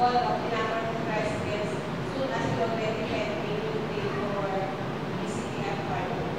all of the number of residents soon as we already had a new date for ECTF party.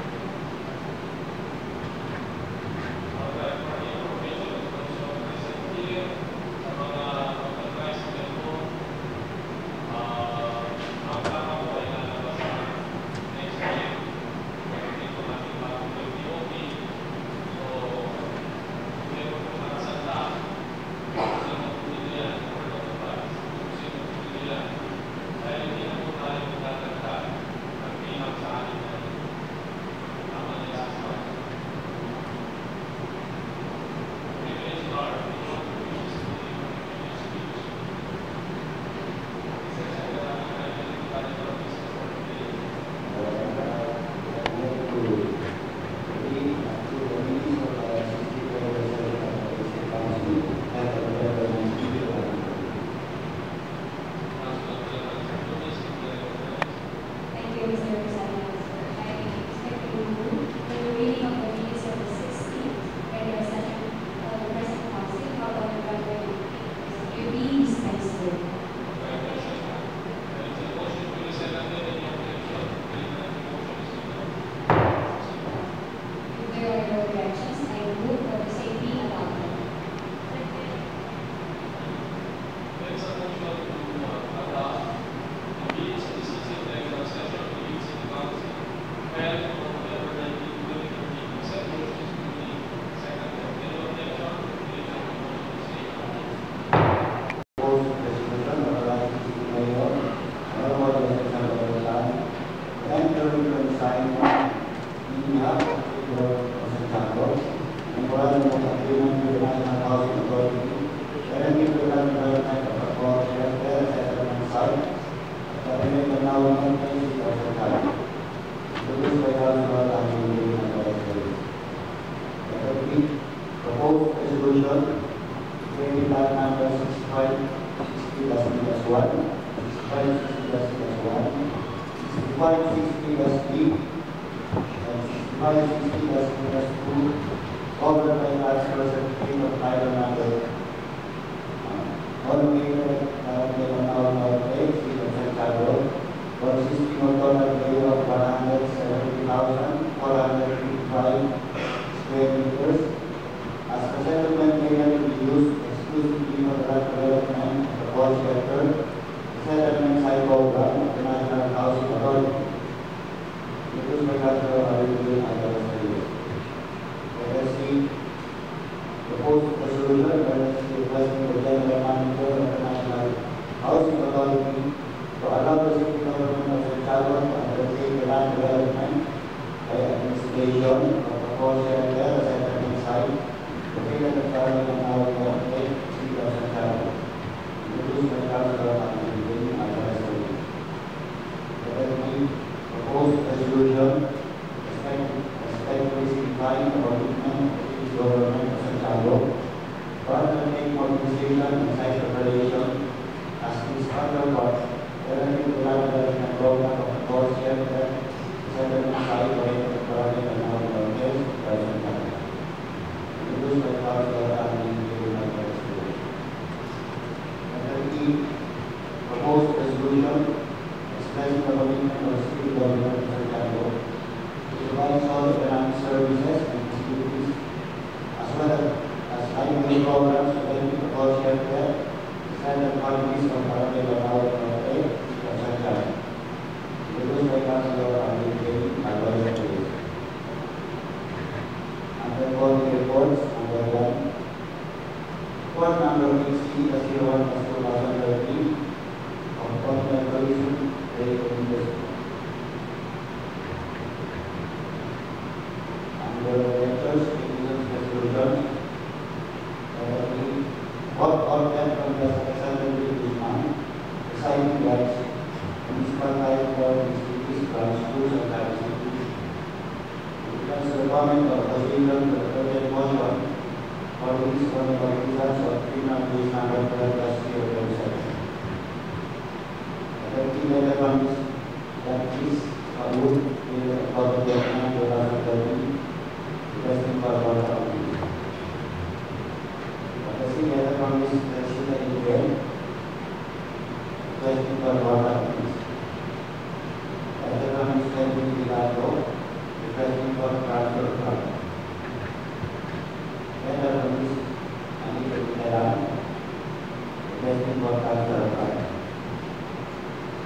President for Transfer of Rights.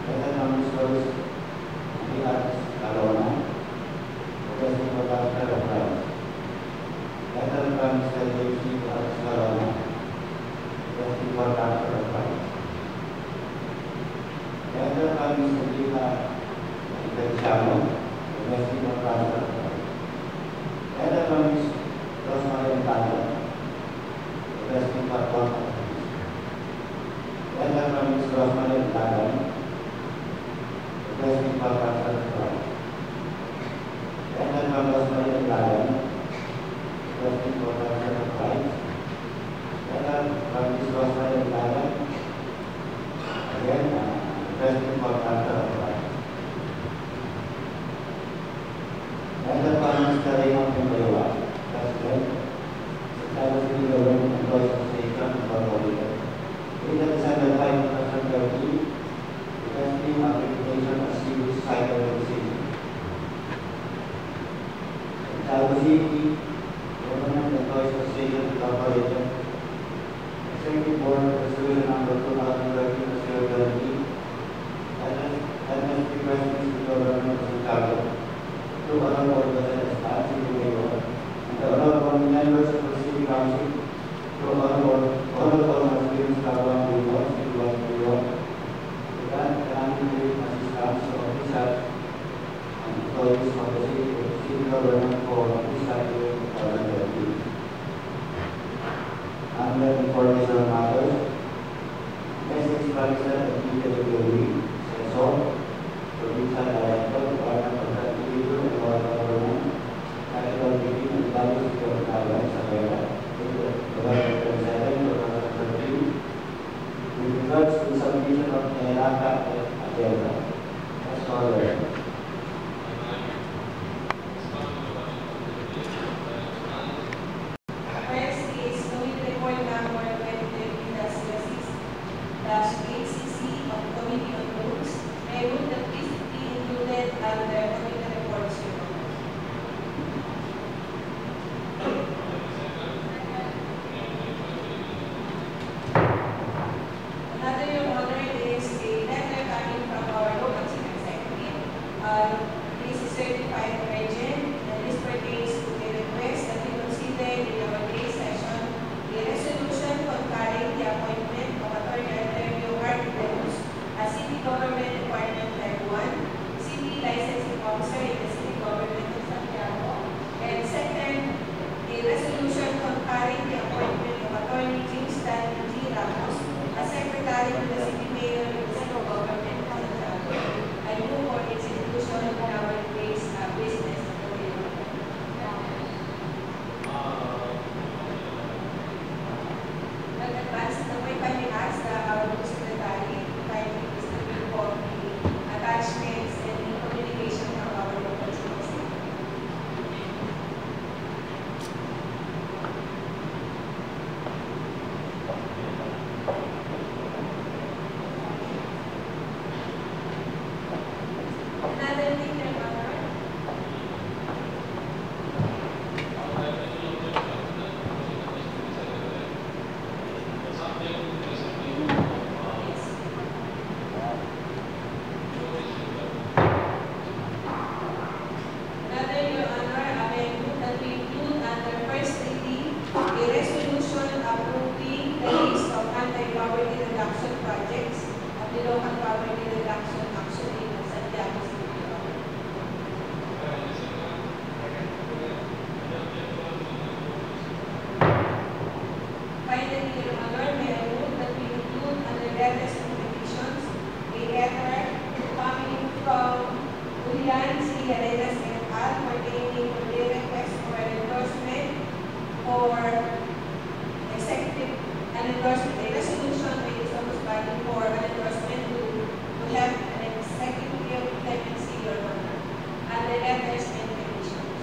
Letter from Ms. Rose Diaz Calona, President for Transfer of Rights. Letter from Mr. J.C. Calona, President for Transfer of Rights. Letter from Mr. Gita Feliciano, President for Transfer of Rights. Letter from Ms. Rosemary Tano, President for Transfer of Rights. Letter from Ms. Rosemary Tano, President for Transfer of Rights. Letter from Rosemary Tano, President for Transfer of Rights. Letter from Ms. Rosemary Tano, again, President for Transfer of Rights. Letter from Mr. Raymond Pimbayawa, President, Secretary City Government Employees Association Incorporated. Dated December 5, 2013, requesting accreditation as civil society organization. Secretary City Government Employees Association Incorporated. Executive Board Resolution number 2013-030. Ernest request the government of Chicago to honor all the City Mayor and the honorable members of the City Council to honor all Muslims Kawan Bimor, Situan Bimor, dengan economic assistance to officers and employees of the city government for fiscal year 2013. Under informational matters, Message Supervisor and PWD, Sensor, Provincial Director, Department of Agriculture and Water Government, National Meeting and Values of Kawan Sabera, November 27, 2013, with regards to submission of the NACA agenda. As follows. First is Committee Report number 2020-6-8cc of Committee on Rules. I move that this be included under Committee Reports. Another, Your Honor, is a letter coming from our local chief executive. This is certified urgent, and this pertains to a request that we consider in our today's session a resolution concurring the appointment of Attorney Artemio R. Cruz as City Government Department Type 1, City Licensing Officer in the City Government of Santiago, and second, a resolution concurring the appointment of Attorney James Stanley G. Ramos as Secretary to the City Mayor of the City Government of Santiago. I move for its inclusion in our today's business. Nag-advance na may panilas na our Secretary to kindly distribute for the attachments and the communication from our local citizens. Another thing, Your Honor, is another, Your Honor, I move that we include under first reading a resolution approving the list of anti-poverty reduction projects of the local poverty reduction action in Santiago City. Finally, Your Honor, may I move that we include under letters and petitions a letter coming from Julian C. Arenas et al. Pertaining to the request for an endorsement for executive, an endorsement, a resolution by the Office Body for an endorsement to have an executive clemency, Your Honor, under letters and petitions.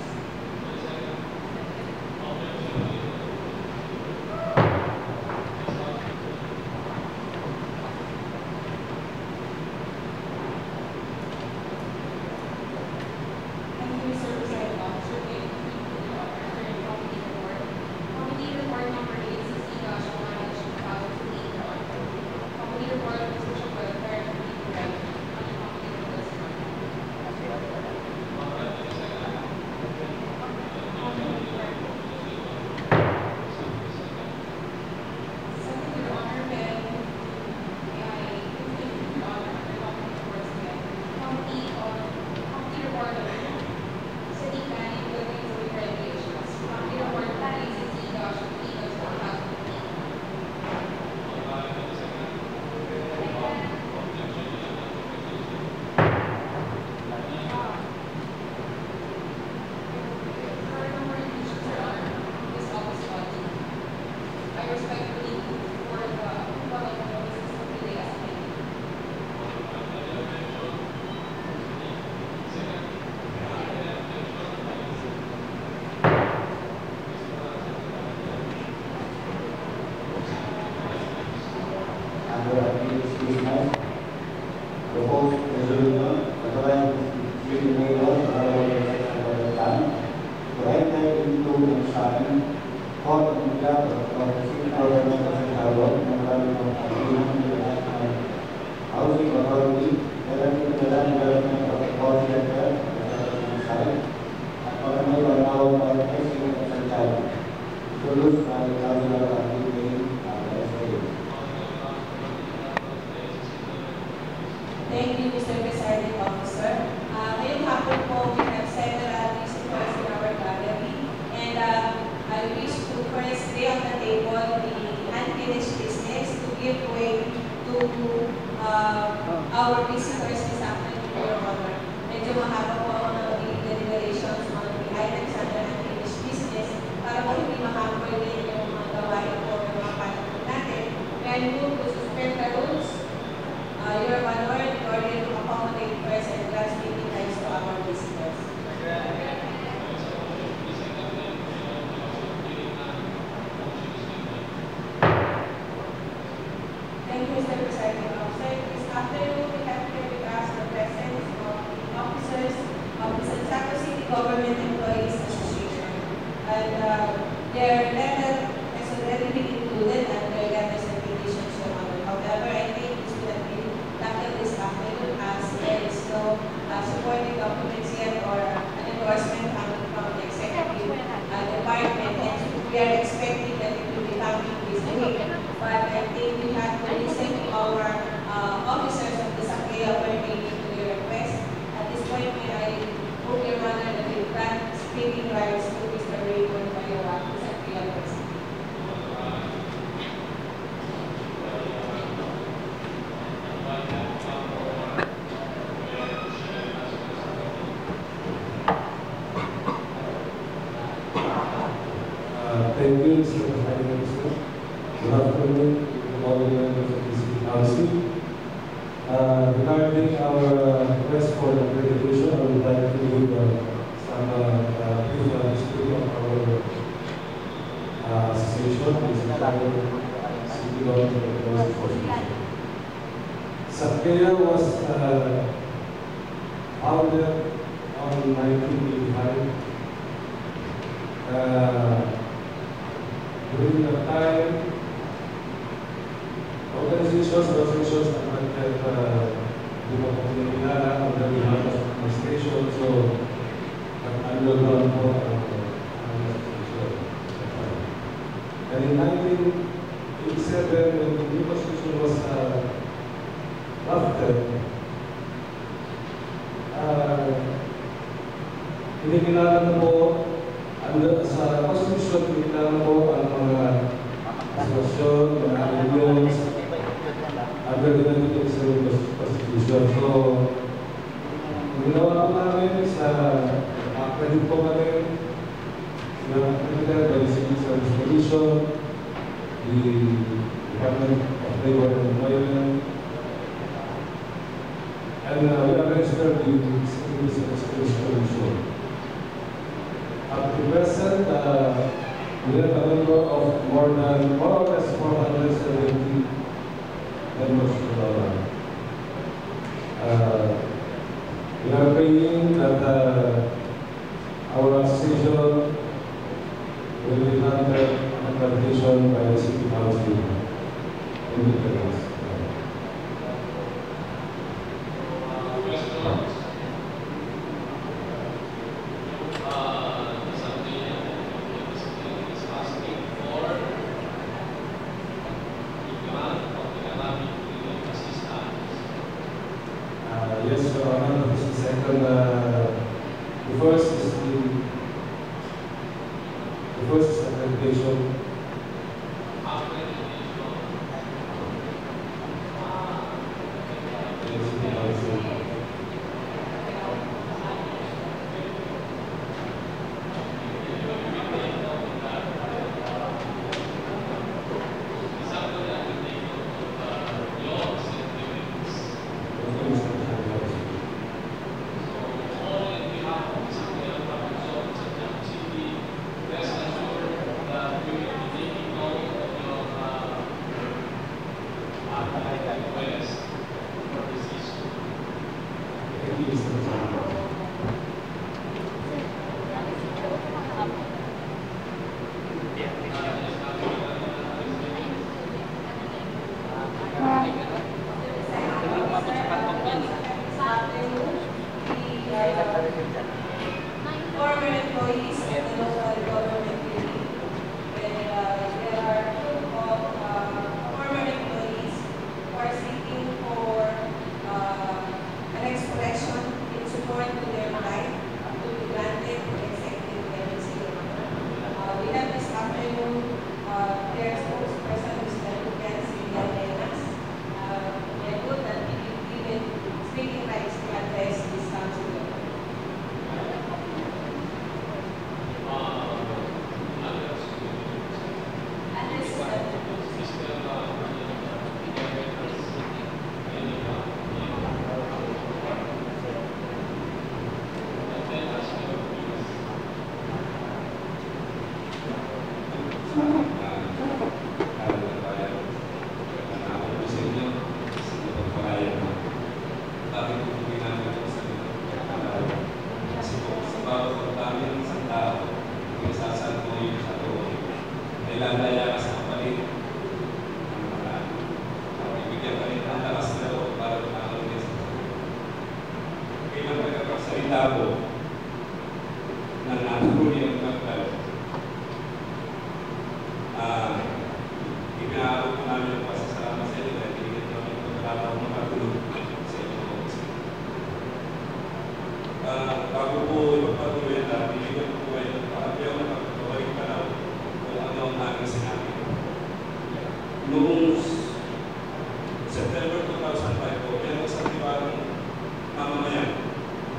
under unfinished business. Proposed resolution authorizing the city mayor or other plan to enter into and sign for the behalf of the city government of Chicago, memorandum of agreement with the National Housing Authority relating to the land development of the core center site and formally allowed by the SU of Santiago, introduced by Councilor Anthony SAA. Thank you, Mr. Presiding Officer. Ngayong hapon po, we have several visitors in our gallery, and I wish to first lay on the table the unfinished business to give way to our visitors this afternoon, Your Honor. Medyo mahaba po ako ng magiging deliberations on the items under unfinished business para po hindi mahamper din yung mga gawain po ng mga panahon natin. And move to suspend the rules. Your Honor, in order to accommodate first and last meeting times to our visitors. Thank you, Mr. Presiding Officer. This afternoon, we have here with us the presence of the officers of the Santiago City Government Employees Association. And their letter has already been included under letters and petitions, Your Honor. However, I think this will have been tackled this afternoon as there is no supporting documents yet or an endorsement coming from the executive department. And we are expecting that it will be coming this week. But I think we have to listen to our officers of the Sakya pertaining to the request. At this point, may I hope, Your Honor, that we grant speaking rights to Mr. Raymond Bayoa, the Sakya President. Thank you, Mr. President. Good afternoon to all the members of the City Council. Regarding our request for the accreditation, I would like to give some brief history of our association, the Chicago City Government Employees Association. Sakya was founded on 1985. During that time, organizations that under the administration, so underground po and in 1987, when the new constitution was drafted, kinikilala na po sa constitution, kinikilala po ang mga asosasyon, mga unions under the 1987 constitution. So, ginawa po namin sa accredit po kami accredited by the Civil Service Commission, the Department of Labor and Employment, and we are registered with the Civil Service Commission. Up to present, we have a number of more or less 470 members of our we are praying that our association will be granted accreditation by the City Council in the next. Yes, Your Honor, this is the second. The first is accreditation. para makatulog sa inyo. Bago po ipagpatuloy na, bibigyan ko po kayo ng pakapyaw na pagkakawalik pa na kung ano ang aming sinabi. Noong September 2005 po, yan ang isang tibarang mamamayan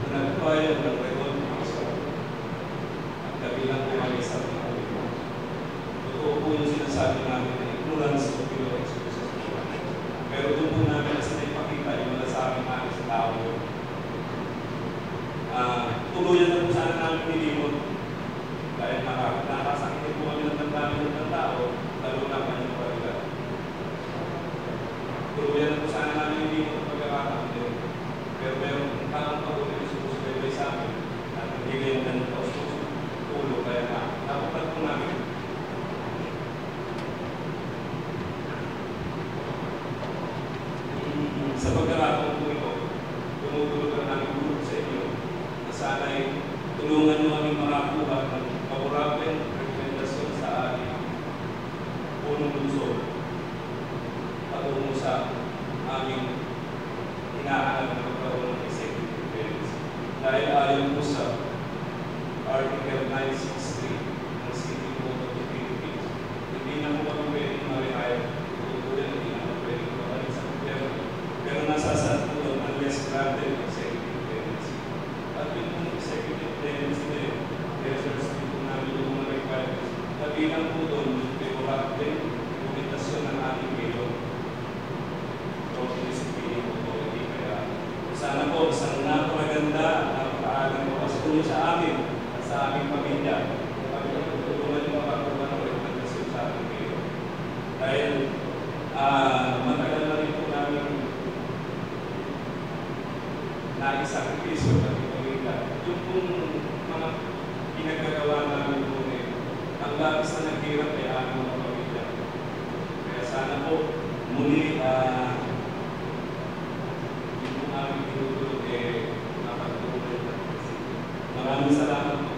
na nagpapayag ng record ng Oscar at kabilang po ang isang mga ito. Totoo po yung sinasabi namin na ignorance o pure excuses po. Pero doon po namin na sila ipakita yung malasabing namin sa tao. Tuluyan na po sana namin nilimot dahil nakasakit po kami ng damdamin ng tao, lalo na kanyang pagkakas. Tuluyan na po sana namin nilimot ang pagkakataon din. Pero meron ang taong pag-ulit yung susubaybay sa amin at hindi ngayon na nagpausulo kaya napapat po namin. Sa pagkakataon po ito, tumutulog ang aming group sa inyo na sana'y tulungan nyo aming makakuha ng favorable rekomendasyon sa aming punong lungsod patungo sa aming hinahanap na magkaroon ng executive clearance. Dahil ayon po sa Article 963 ng City Code of the Philippines, hindi na po kami pwedeng ma-rehire tutuloy hindi na po pwedeng mabalik sa gobyerno. Pero nasasad po doon unless granted executive clearance. At yun po executive clearance na yun, reserves din po namin yung mga requirements. Kabilang po doon yung favorable dokumentasyon ng aming mayor. Sana po, isang napakaganda, napakaagang mapasok nyo sa amin at sa aming pamilya. Kami na tutulungan nyo makakuha ng rekomendasyon sa amin kayo. Dahil matagal na rin po namin naisakripisyo at ipamilya. Yung pong mga pinagkagawa namin po ang labis na naghirap ay aming mga pamilya. Kaya sana po, muli aming tinutulog nakatulog na. Maraming salamat po.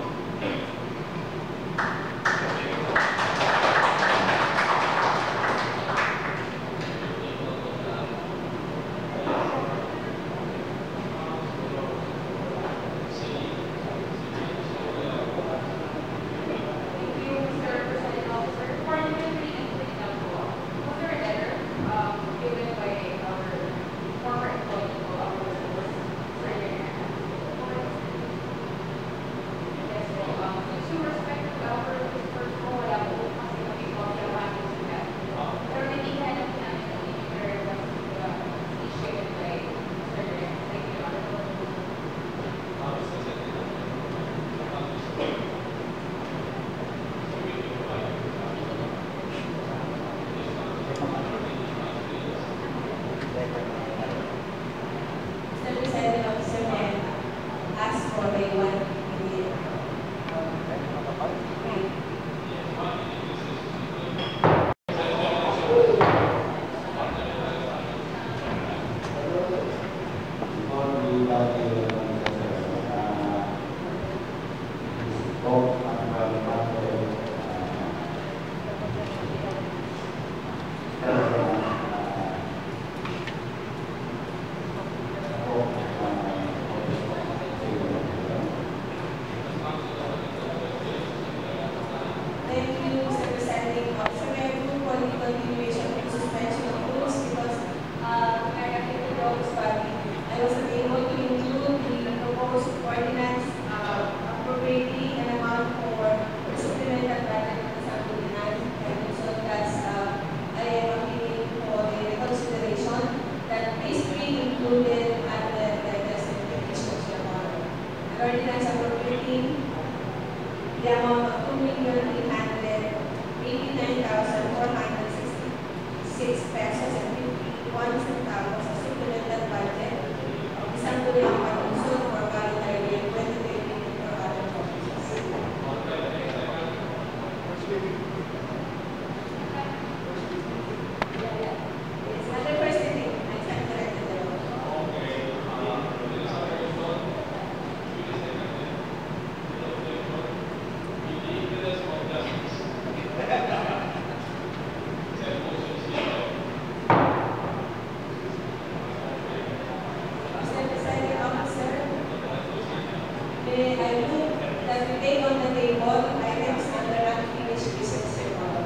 lay on the table items under unfinished business, Your Honor.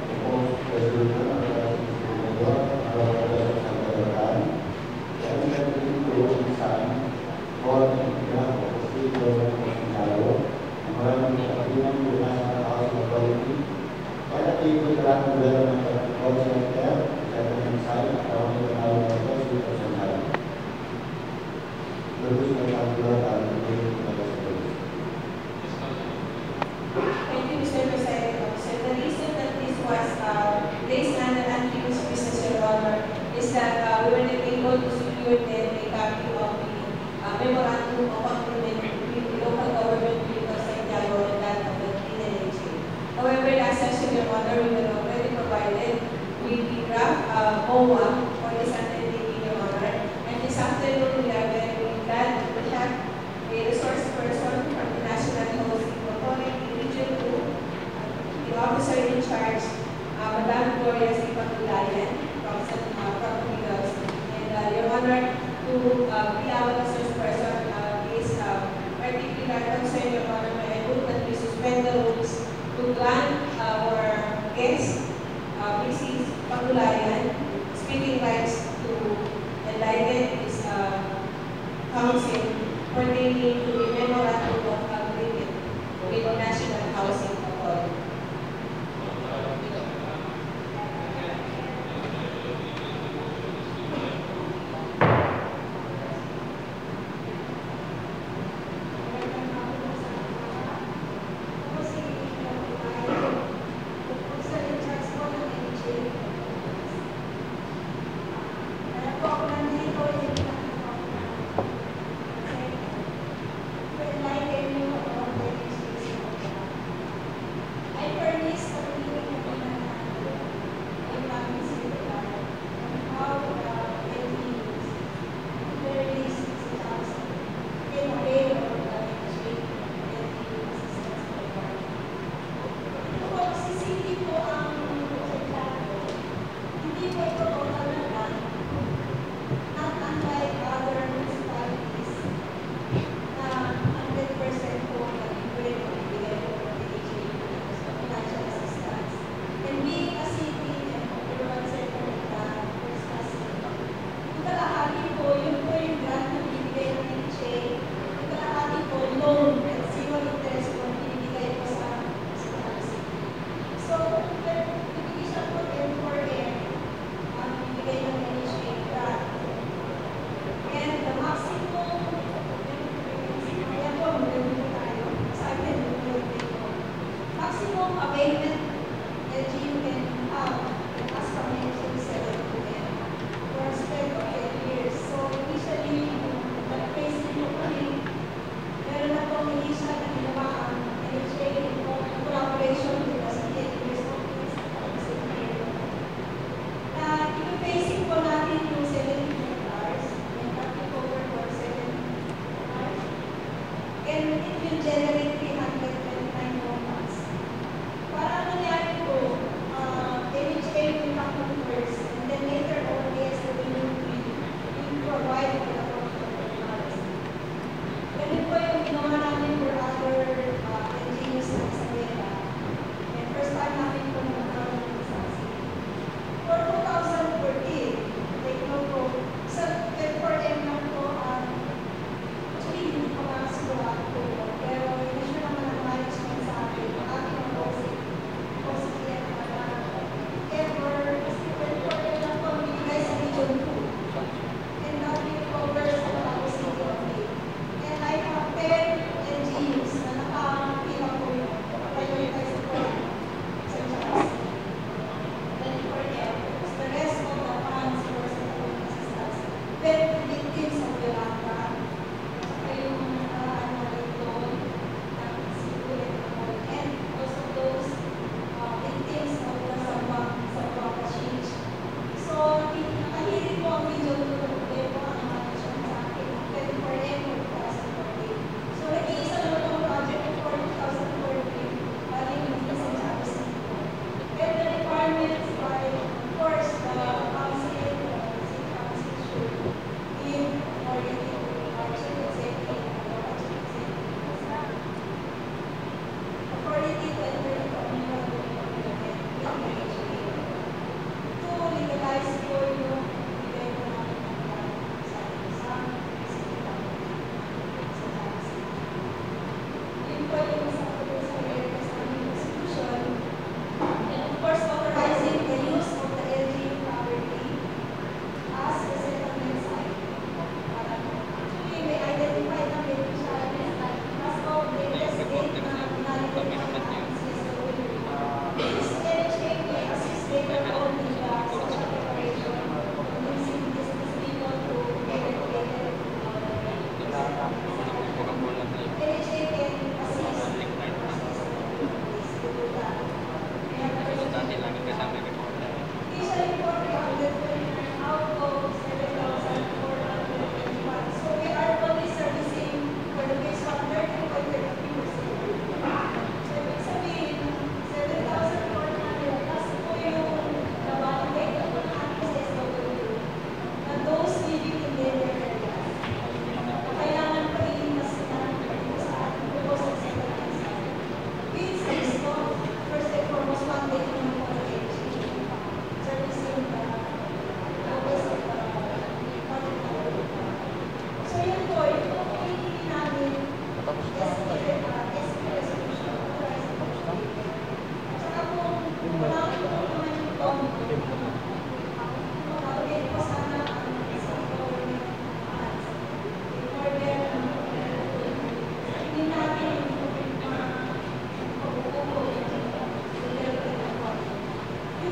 Proposed resolution of the Senado, Proposal sa Kalatan, and secretary to resign for the behalf of the state government of Senado, ang maraming kapilang ng National Housing Authority, and at the Grant Development of the Call Center, Secretary Sal, at ang mga tawag ng President of Senado. Introduce by Councilor Alvin Magaspos. Thank you, Mr. President. So the reason that this was placed under unfinished business, Your Honor, is that we were not able to secure then a copy of the memorandum of agreement between the local government of Santiago and that of the PNLJ. However, last session, Your Honor, we were already provided with the draft MOA for this undertaking, Your Honor. And this afternoon, we are very glad to have a resource person from the National Housing Authority Region 2, the officer in charge, Madam Gloria C. Pagulayan from Pilos. And Your Honor, to be our resource person is particular concern, Your Honor, I hope that we suspend the rules to grant our guest, Mrs. Pagulayan, speaking rights to enlighten his counsel pertaining to the memorandum of agreement with the National Housing Authority.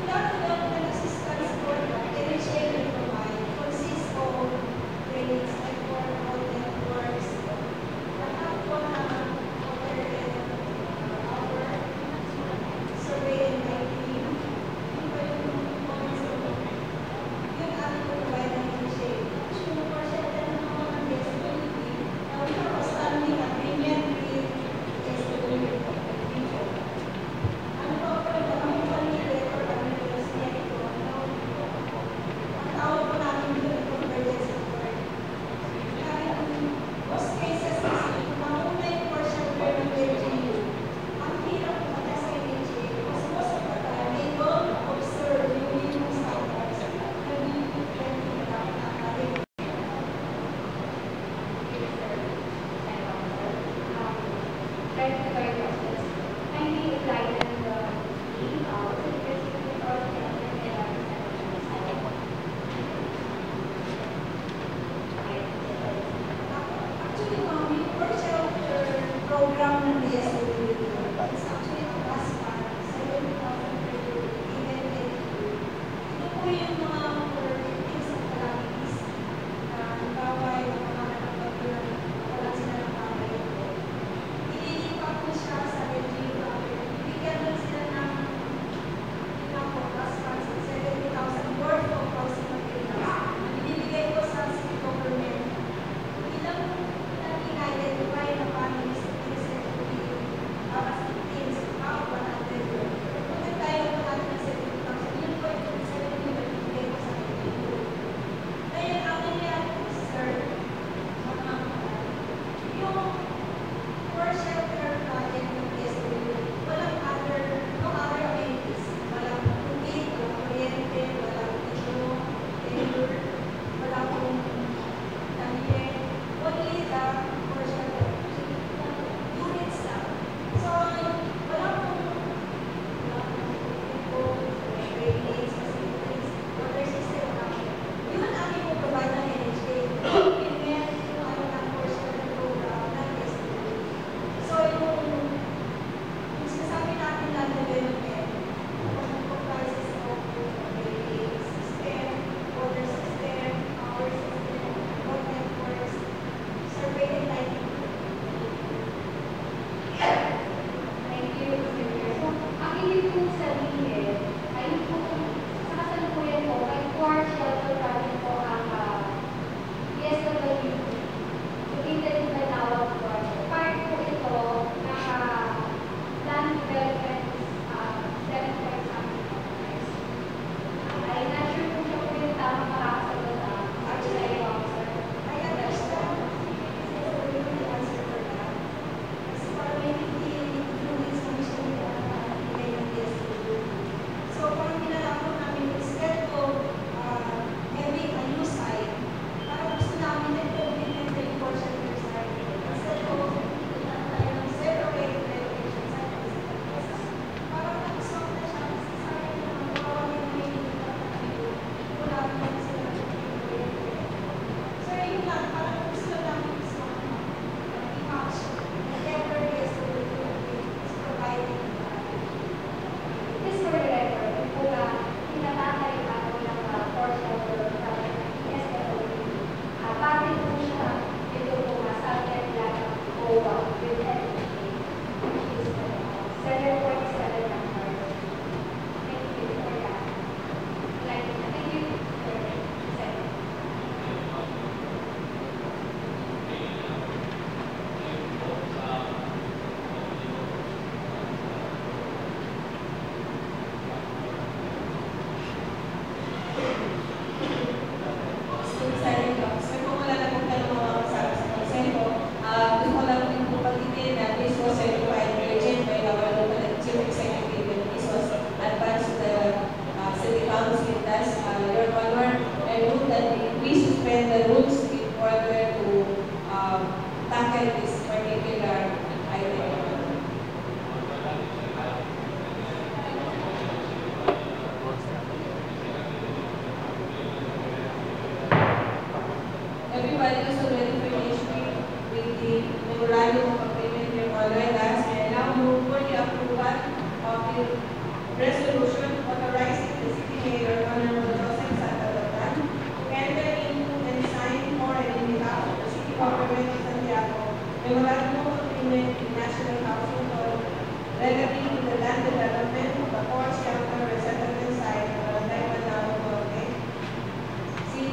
Ano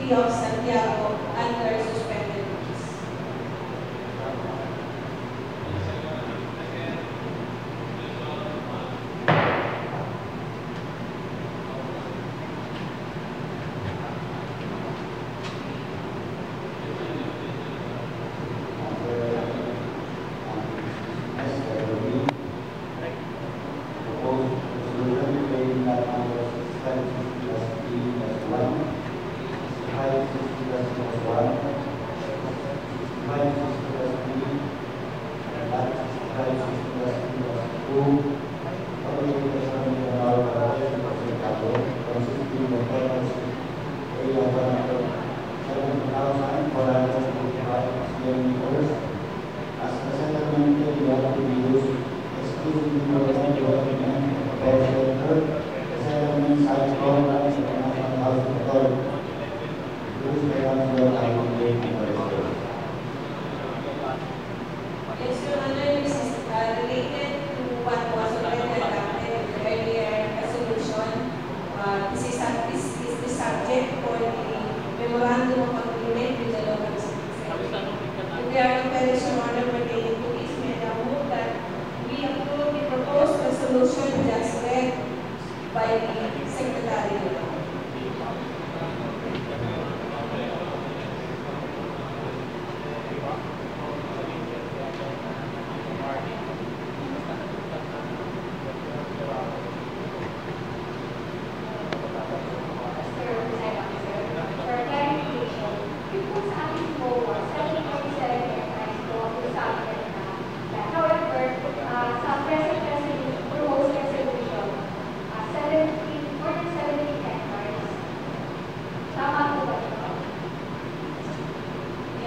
City of Santiago under suspended rules. Yes, Your Honor, this is related to what was already adopted in the earlier resolution. This is the subject for the memorandum of agreement with the local citizen. If there are no questions, Your Honor, pertaining to this, may I move that we approve the proposed resolution just read by the Secretary.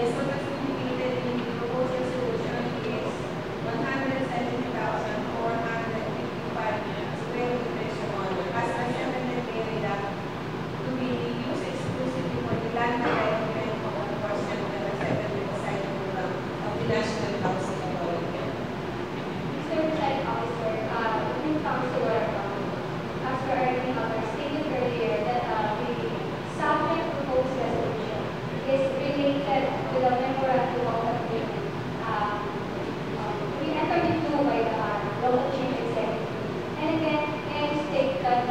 Yes, what was indicated in the proposed resolution is 170,455 square meters, Your Honor, as recommended area to be used exclusively for the land development of the portion number 7 with the site program of the National Housing Authority. Mr. Presiding Officer, in Councilor, as per our email, stated earlier that the subject proposed resolution is related to the memorandum of agreement we entered into by the local chief executive. And again, may I state that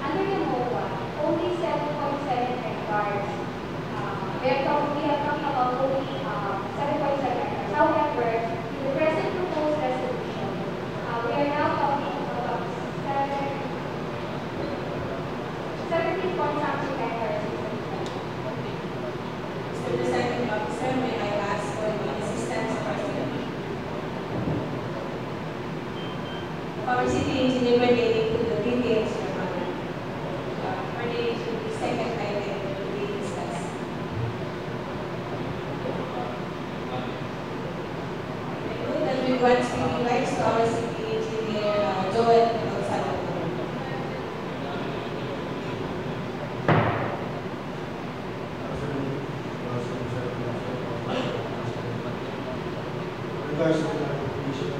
under the MOA, only 7.7 hectares, we have talked about only 7.7 hectares. However, in the present proposed resolution, we are now talking about 17 point something hectares. Mr. Presiding Officer, may I ask for the assistance of our city? Our city engineer pertaining to the details, Your Honor. Pertaining to the second item to be discussed. I know that we want speaking rights to our city engineer, Joel Gonzalo. Regards to the application,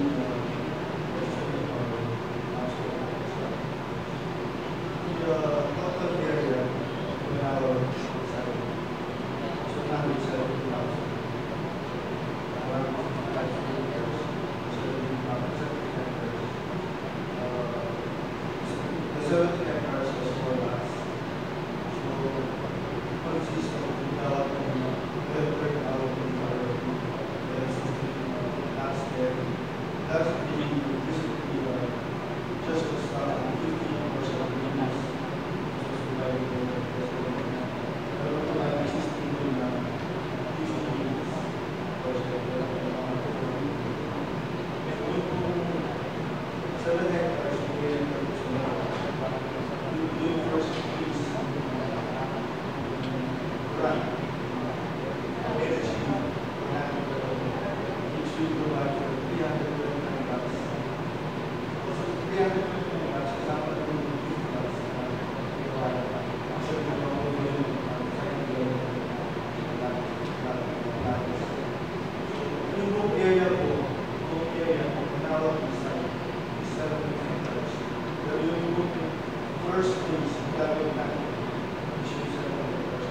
the total area in our site is 170,000. Around 55 acres, 70 hectares. The 70 hectares is for us. So, it consists of development, breakdown, that's the basically just to start 15% of units just providing the existing 50 units because and we 7 hectares we do first piece run energy which we provide for 329 bucks. Also 329 bucks is not going to be 50 bucks. So we don't know when yung book area po, now site is 7 hectares. Pero yung book first place, gagawin natin, which is 7 hectares.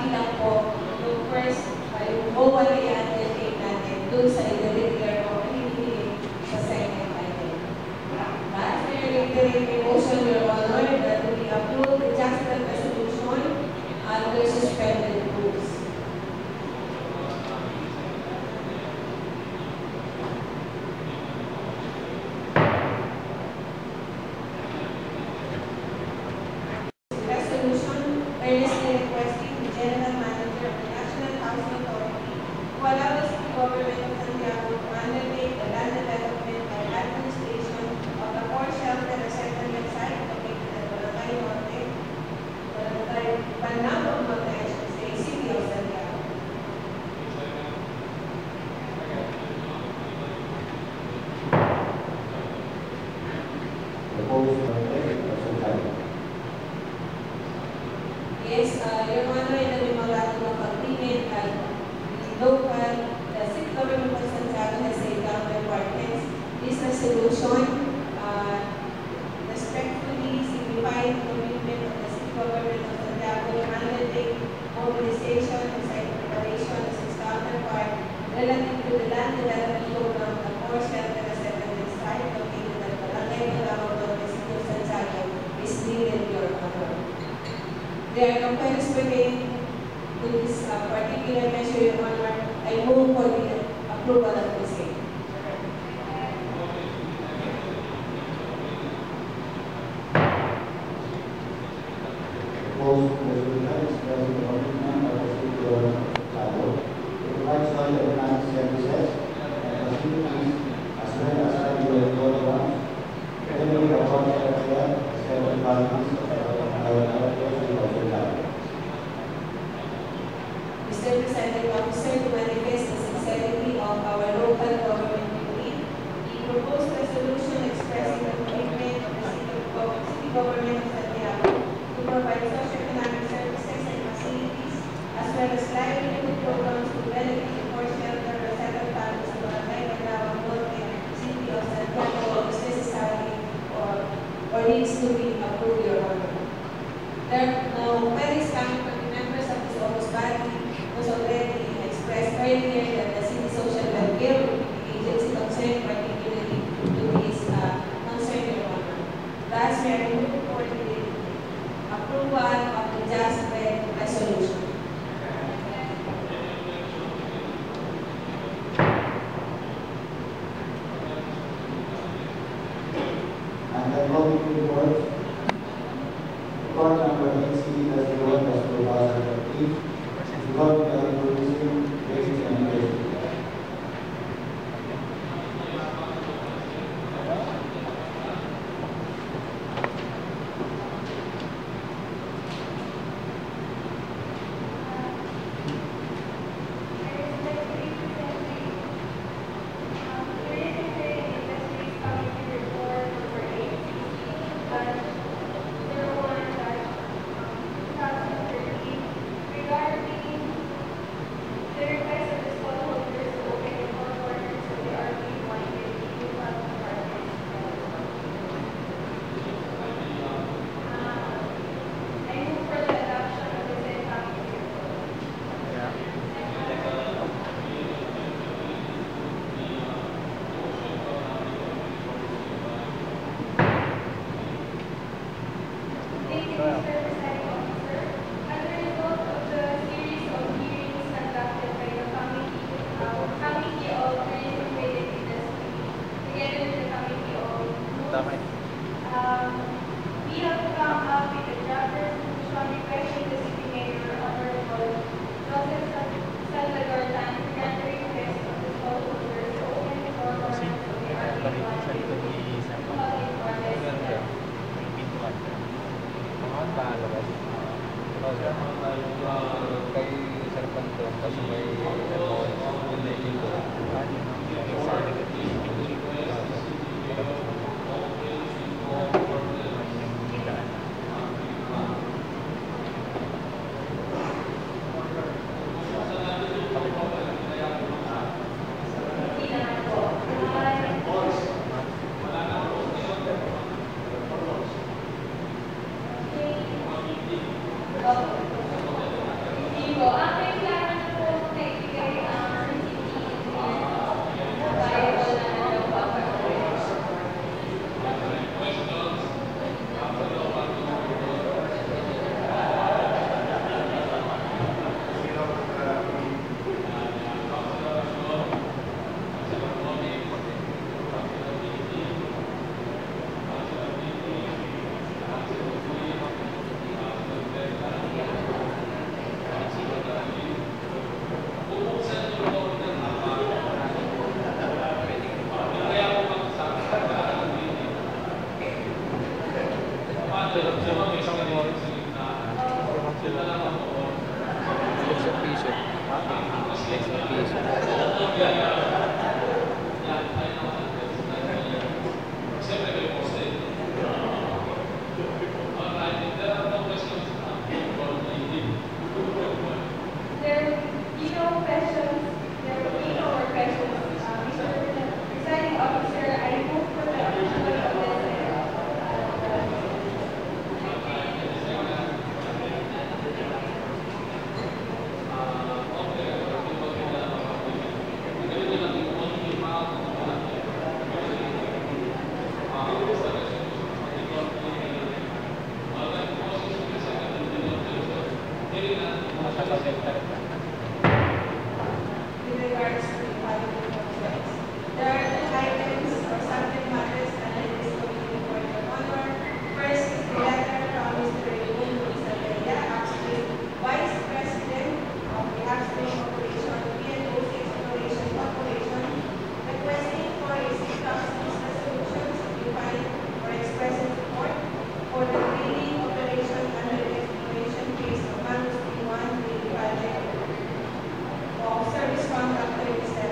bali lang po yung first, yung MOA na yan, take natin dun sa identity o hindi sa second item. Last, I reiterate my motion, Your Honor, that we approve the adjusted resolution under suspended rules. Resolution earnestly requesting the General Manager of the National Housing Authority to allow the city government of Santiago to undertake the land development and administration of the core shelter resettlement site located at Barangay Norte, Barangay Banabong Norte, I should say, City of Santiago. Proposed by Person Tyler. Yes, Your Honor, in the memorandum of agreement, the city government of Santiago has laid down requirements. This resolution respectfully signifying the commitment of the city government of Santiago to undertake mobilization and site preparation as its counterpart relative to the land development program of the core shelter resettlement site located at Barangay Banabong, the city of Santiago is needed, Your Honor. There are no queries pertaining to this particular measure, Your Honor. I move for the approval of the same. Proposed resolution expressing the commitment of the city government of Santiago to provide soil and land services and facilities as well as regular programs, depending upon the area, several qualities of our city of Santiago. Mr. Presiding Officer, to manifest the sincerity of our local government unit, the proposed resolution expressing the commitment of the city government of Santiago to provide socio-economic services and facilities as well as livelihood programs to benefit the poor shelter resettled families of Barangay Banabong Norte, City of Santiago is necessary or needs to be approved, Your Honor. There are no queries coming from the members of this august body. Was already expressed earlier that the city social welfare agency concerned particularly to this concern, Your Honor. Thus, we are moving for the approval of the just read resolution. And the voting report, report number 8C-01-2013, regarding the tourism, basic and basic. We have come up with a draft resolution requesting the city mayor, Honorable Joseph Salvador Tan, to grant the request of the stockholders to open the door for the public piso. Piso. There be no questions. There will be no more questions. Mr. Presiding Officer, I move for the approval of this. With regards to the following projects, there are two items or subject matters under this committee for your honor. First is the letter from Mr. Raymond Isabella, Upstream Vice President of the Upstream Corporation, PNOC Exploration Corporation, requesting for a substance resolution signifying or expressing support for the drilling operation under the exploration phase of Manus P1 drilling project of Service Contract 37.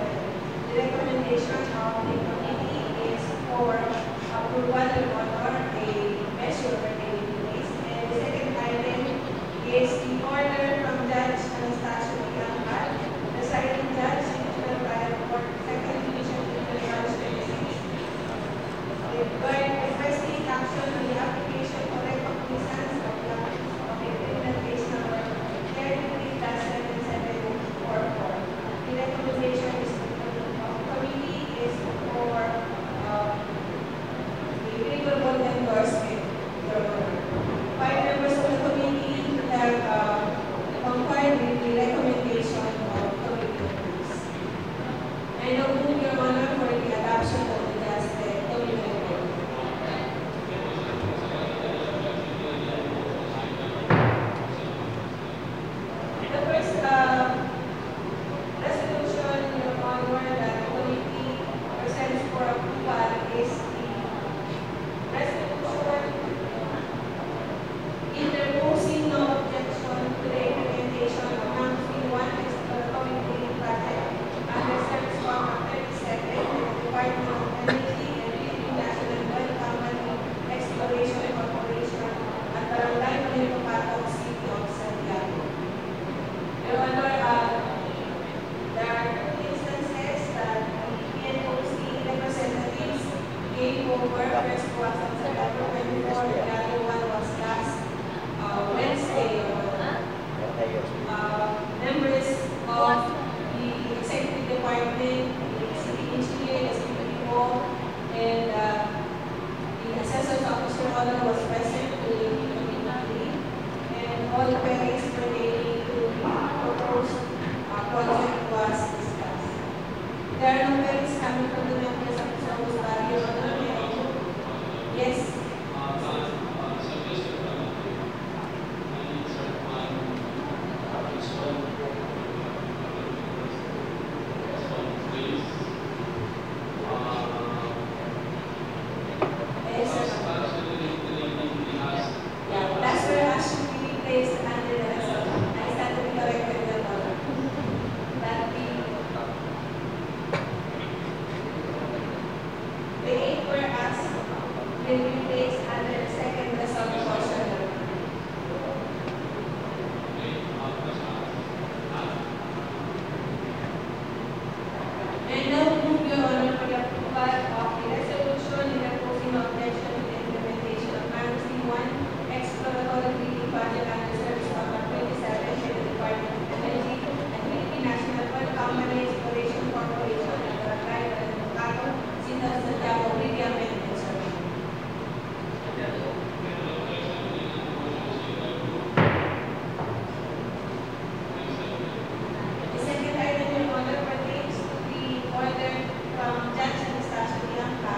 The recommendation of the committee is for approval and honor a measure taking place. And the second item is the order from Judge Anastasio Bianca, presiding judge in the Trial Court, 2nd Division, March 26. Requesting action on the application for recognizance of the criminal case number 33-7744. The recommendation is of the committee is for the favorable endorsement, Your Honor. 5 members of the committee have concurred with the recommendation of committee members. I now move, Your Honor, for the adoption of the draft committee report. The first resolution, Your Honor, that the committee presents for approval is the resolution interposing no objection to the implementation of Manuscript 1 exploratory drilling project under Service Contract 37 with the Department of Energy and Philippine National Oil Company Exploration Corporation at Barangay Manilopatong, City of Santiago. Your Honor, there are two instances that the PNOC representatives gave over. First was on September 24, the other one was last Wednesday. Members of the Executive Department, the City Engineer, the City Hall, and the Assessor's Office, Your Honor, was present to the committee, and all queries pertaining to the proposed project was discussed. There are no queries coming from the members of the office, Your Honor. May I move? Yes. Yes, sir. Yeah, that's where I should be placed under the resolution. I stand to be corrected, Your Honor. That the 8 were asked will be placed under the second resolution. And now move, Your Honor, for the approval of the resolution interposing no objection to the implementation of Manuscript 1 exploratory drilling project under Service Contract 27 with the Department of Energy and Philippine National Oil Company Exploration Corporation at Barangay Manilopatong, City of Santiago, with the amendments, sir. The second item, Your Honor, pertains to the order from Judge Anastasio Bianca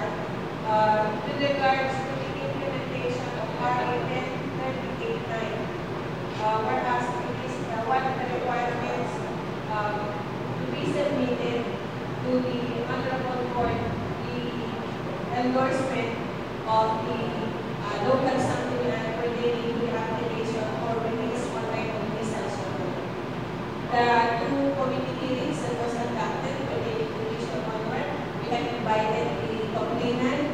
with regards to the implementation of RA 10389. Whereas it is one of the requirements to be submitted to the Honorable Court the endorsement of the local sanggunian pertaining to the application for release on type of visa. there are two committee hearings that was conducted by the Commission Honor. We have invited the complainant.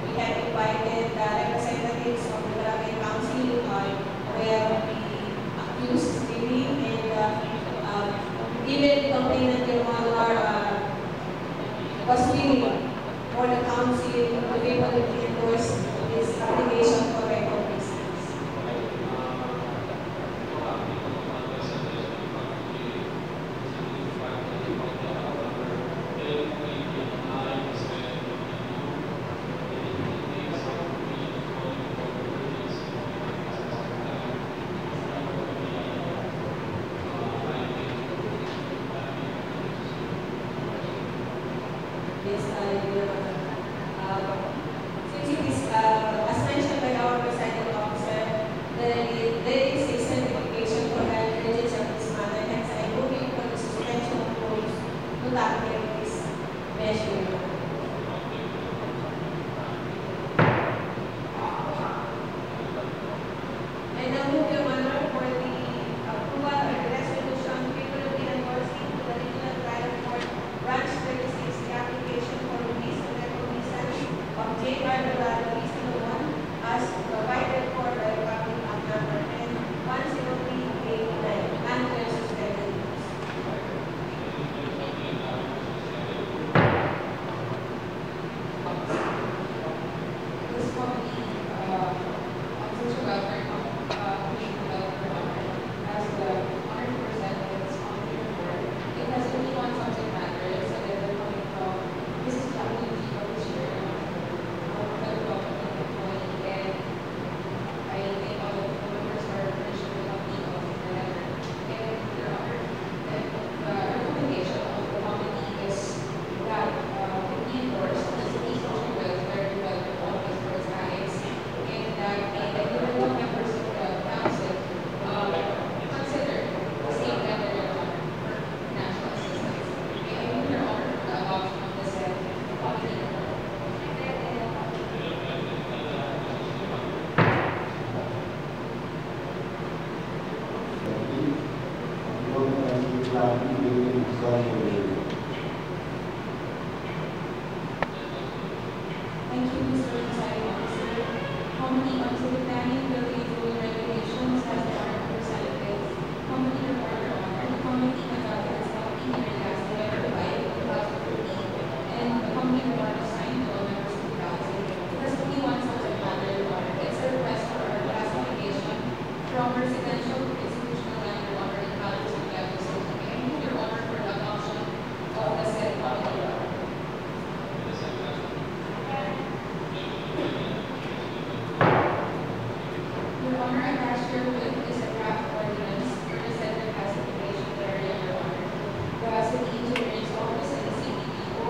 We have invited the representatives of the Barangay Council where the accused is living, and even the complainant, Your Honor, was willing for the council to be able to endorse this application for record business. Yes, Your Honor. Since it is, as mentioned by our presiding officer, there is a certification for the urgency of this matter, hence I am moving for the suspension of rules to tackle this measure. And now move, Your Honor, for the approval of the resolution favorably endorsing to the Regional Trial Court Branch 36 the application for release and recognition of J.R. Dorado Luis as provided for by Republic Act Number 10-10389 and when suspended rules. This committee, on social welfare, community welfare, as the honor to present its committee report. It has only one subject matter, so that they're coming from Mrs. Jacqueline G. Officer, federal government employee, and I think all of the members are furnished with a copy of the letter. And Your Honor, the recommendation of the committee is that it be endorsed as the social welfare development office for its acts, and that the individual members of the council consider the same letter, Your Honor, for national assistance. May I move, Your Honor, for the adoption of the said committee report. Thank you, Mr. Presiding Officer. Committee on Civil Planning, Building Rule Regulations has the honor to present its committee report, Your Honor. The committee conducted its committee hearing last November 5, 2013, and the committee report was signed to all members of the council. It has only one subject matter, Your Honor. It's a request for our classification from residential to institutional land, Your Honor, in Campus of Quezon City. May I move, Your Honor, for the adoption of the said committee report. Your Honor, attached herewith is a draft ordinance for the center classification area, Your Honor. The City Engineer's Office and the CDPO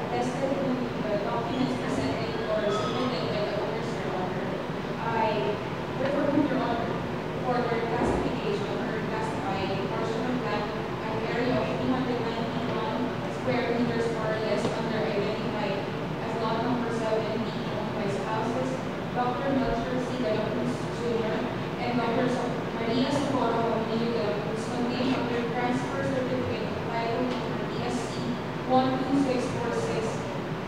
attested to the documents presented or submitted by the owners, Your Honor. I refer to Your Honor for their classification or classifying a portion of land an area of 391 square meters more or less under identified as lot number 7 being owned by spouses Dr. Melchor C. De La Cruz Jr. and Dr. Maria Socorro Emilio De La Cruz contained of their transfer certificate of title number DSC 12646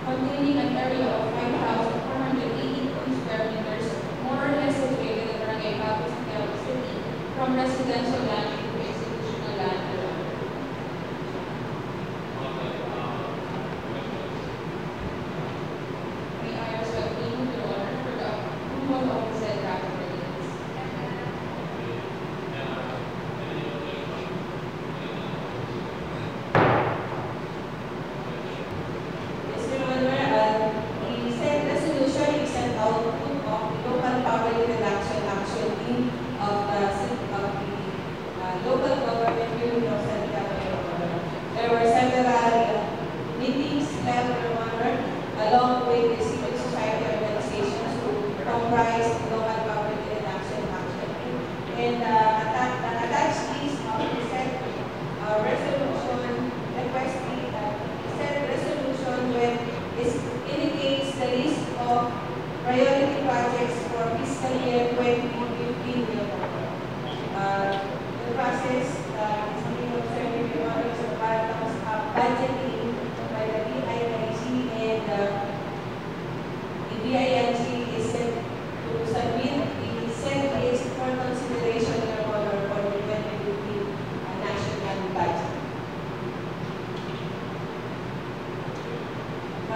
containing an area of 5,482 square meters more or less situated in Barangay Campus of Quezon City from residential land to institutional land, Your Honor. May I respectfully move, Your Honor, for the approval of the said draft ordinance. Yes, Your Honor, the said resolution is sent out to the local poverty reduction action team of the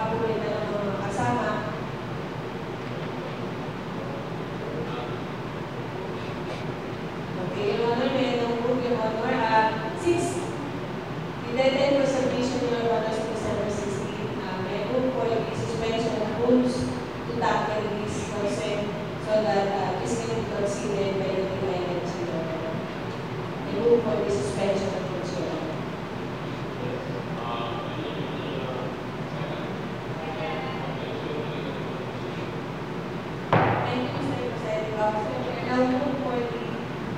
papuri na ng mga kasama. Okay, Your Honor, may move, Your Honor. Since the deadline for submission, Your Honor, is December 16, may move for the suspension of rules to tackle this consent so that this can be considered by the client, Your Honor. May move for the suspension of rules, Your Honor. Thank you, Mr. Presiding Officer. We are now move for the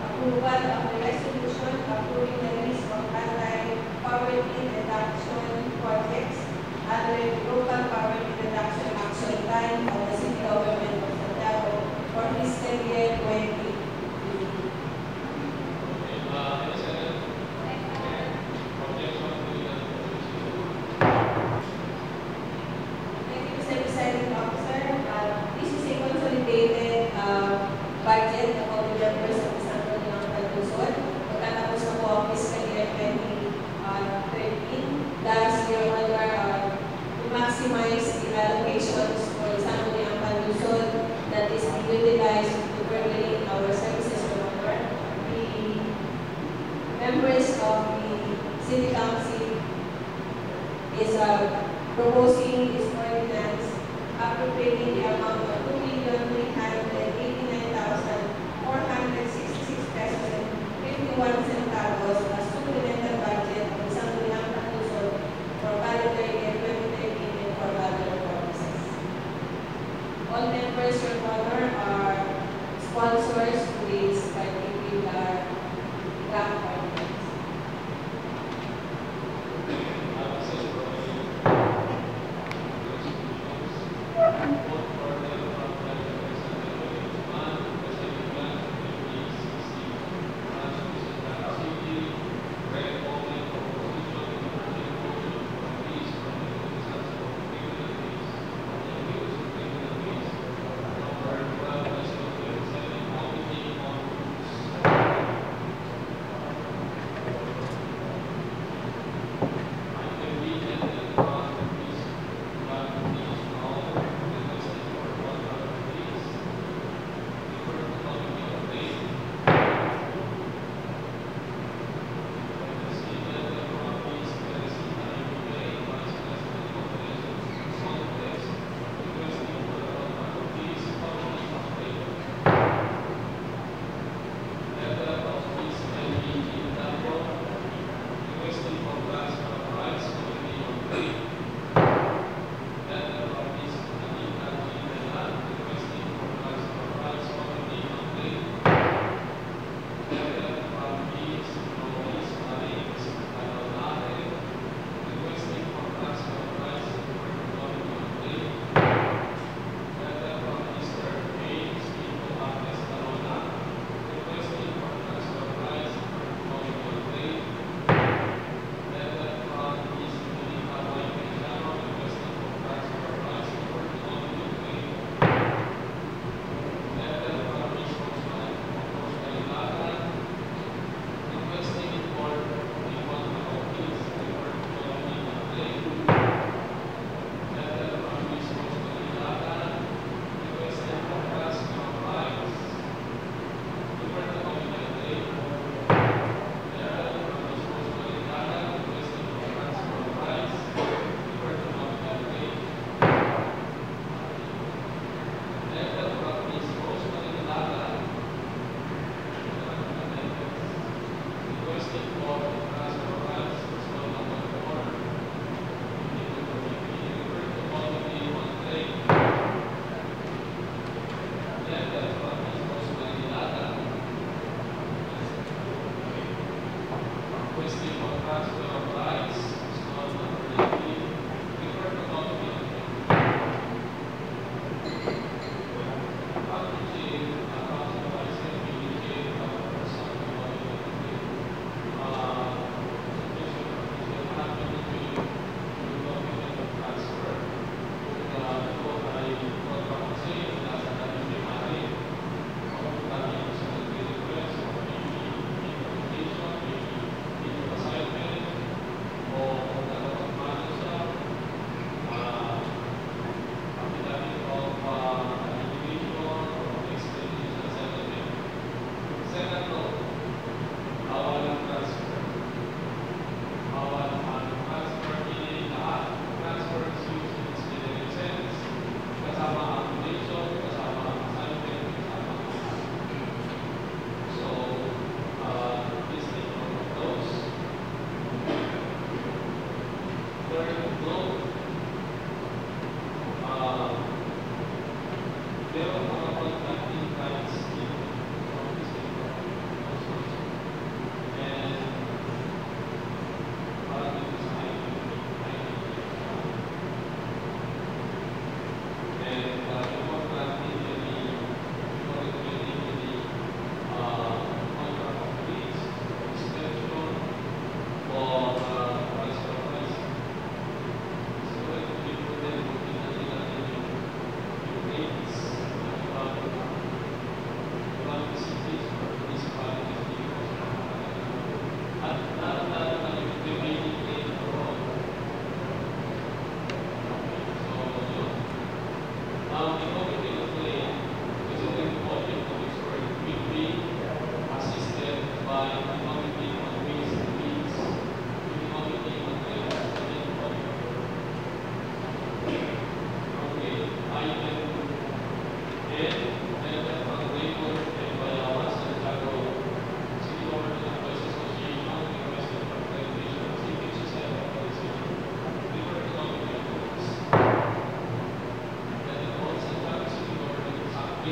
approval of the resolution approving the list of anti-poverty reduction projects under the local poverty reduction action plan of the city government of Santiago for fiscal year 2020. Thank you, Mr. Presiding Officer. This is a consolidated budget of all the members of the Santo Niño Luzon. Pagkatapos na po ang fiscal year 2013. Thus, Your Honor, to maximize the allocations for the Santo Niño Luzon that is utilized to permeate our services, Your Honor. The members of the City Council is proposing this ordinance appropriating the amount of 2,389,466 pesos and 51 centavos as supplemental budget of the Santo Niño Luzon for calendar year 2013 and for other purposes. All members, Your Honor, are sponsors to this particular draft ordinance.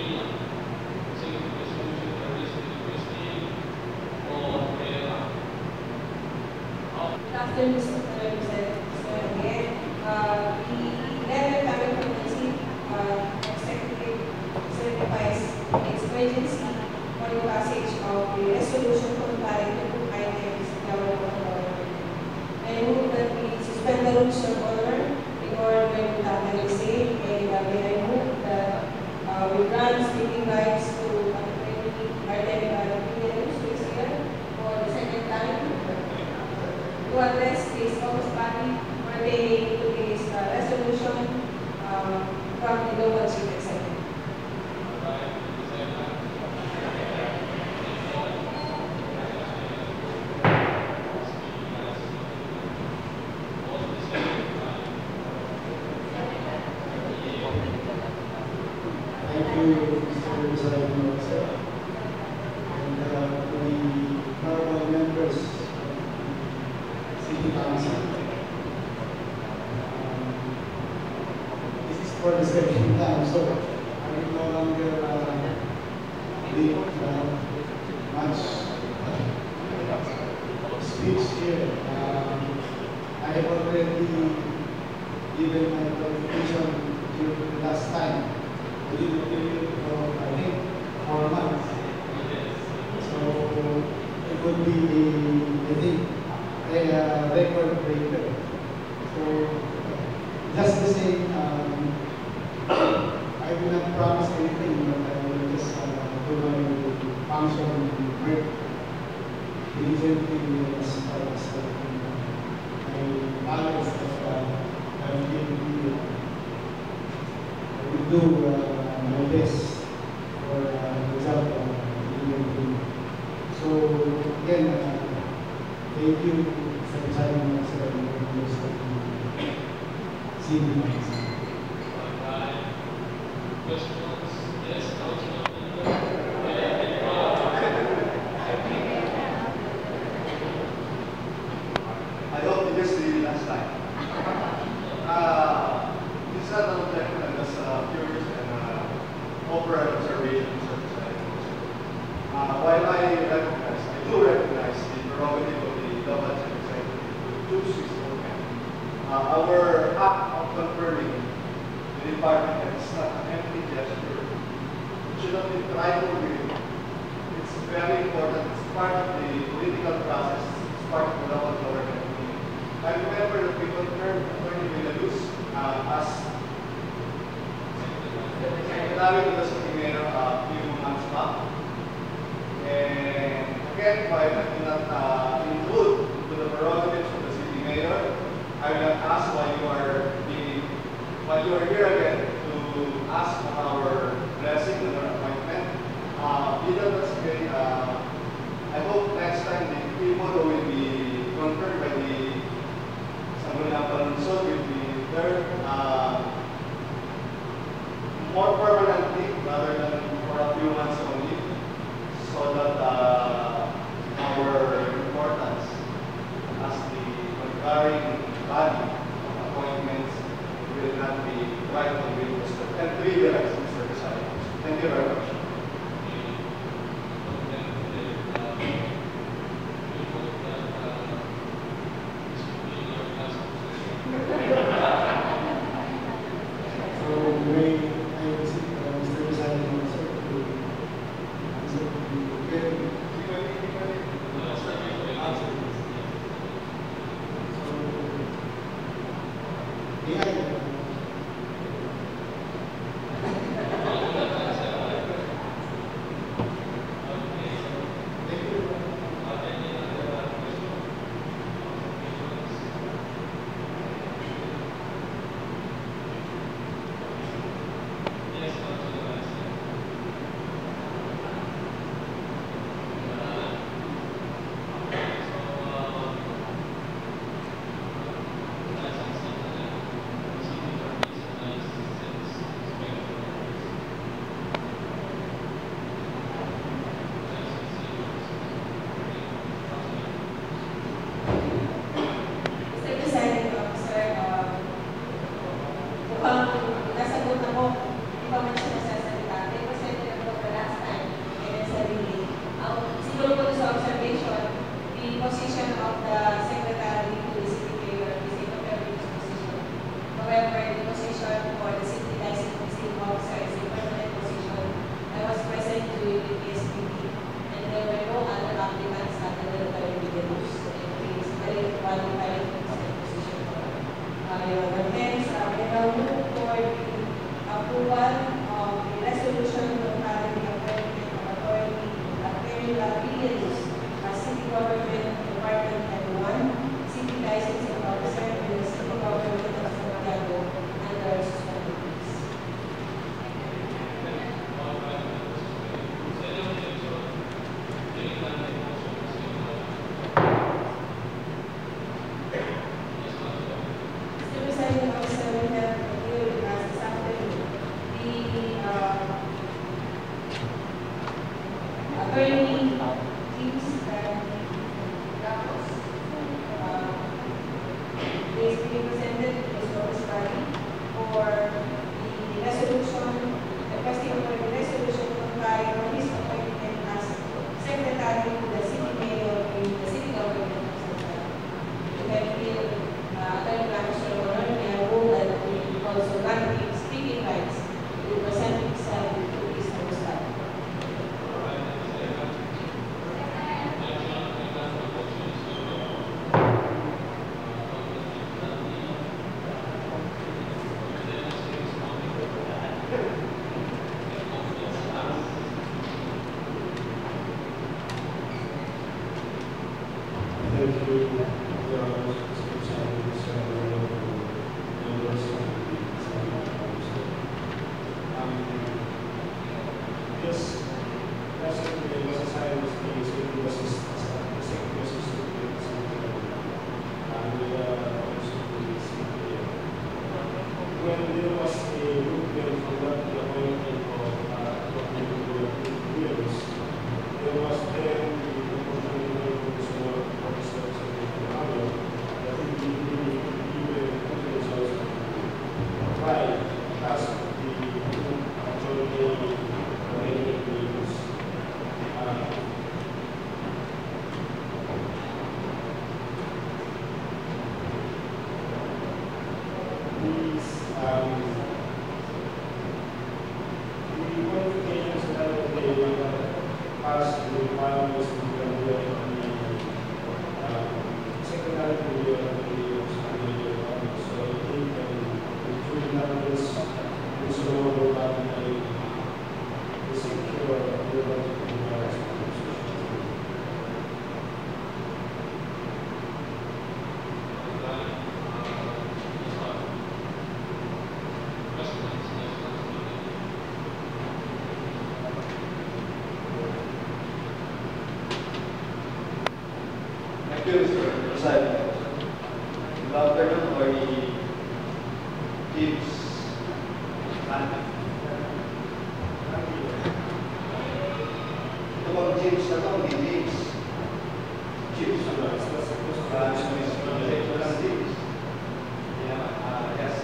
Good afternoon, Mr. Representative again. The letter coming from the chief executive certifies its urgency for the passage of the resolution comparing the two items in our government. I move that we suspend the rules of order in order to tackle the same, and may I move that we grant speaking rights to Attorney Arden Williams this year for the second time to address this August body pertaining to this resolution from the local chief executive. Thank you, Mr. Presiding Officer. And to the honorable members of the City Council. This is for the second time, so I will no longer leave much speech here. I have already given my qualification during the last time. We did a period of, I think, 4 months. So it would be, I think, a record breaker. So just the same, I will not promise anything, but I will just do my function and work diligently as far as my knowledge that I will give I will do my best for the result of So again, thank you for the time of the City Council. I hope this is the last time. This is not an objection, I'm just curious and offer an observation. While I do recognize the prerogative of the local chief executive to choose his own man, our act of confirming the department is not an empty gesture. It should not be tribal. It's very important. It's part of the political process. It's part of the local government. I remember that we confirmed Attorney Villaluz as Secretary to the City Mayor a few months back. And again, while I do not include to the prerogatives of the City Mayor, I will not ask why you are here again to ask for our blessing and our appointment. I hope next time the people who will be confirmed by the Sangguniang Panunsod will be there more permanently rather than for a few months only, so that our importance as the concurring body of appointments will not be rightfully understood and trivialized, Mr. President. Thank you very much. qualified for the position. Your Honor, hence, I now move for the approval of the resolution concerning the appointment of Attorney Perla Villaluz as City Government Department Head 1, City Licensing Officer in the City Government of Santiago under suspended rules. Mr. Presiding Officer, we have reviewed this afternoon the attorney teams that is being presented to this office body for the resolution, requesting for the resolution to comply on his appointment as secretary to the city mayor in the city government of Santiago. We have here Attorney Ramos, Your Honor, may I rule that we also grant him speaking rights to present himself to this office body. Thank you, Your Honor, members of the Senate Council. This recently was assigned as the Secretary Assistant to the Secretary, and also to the CPA. When there was a movement for the appointment of Dr. Williams, there was then the opportunity for officers of the Army that would be given credentials to apply as the attorney Williams. The qualifications that they pass the requirements to the secretary to the so they can include numbers and so on about the secure Thank you, Mr. President. Good afternoon, for the teams. Ito bang teams na ito? Hindi teams. Chiefs. Teams. Yes.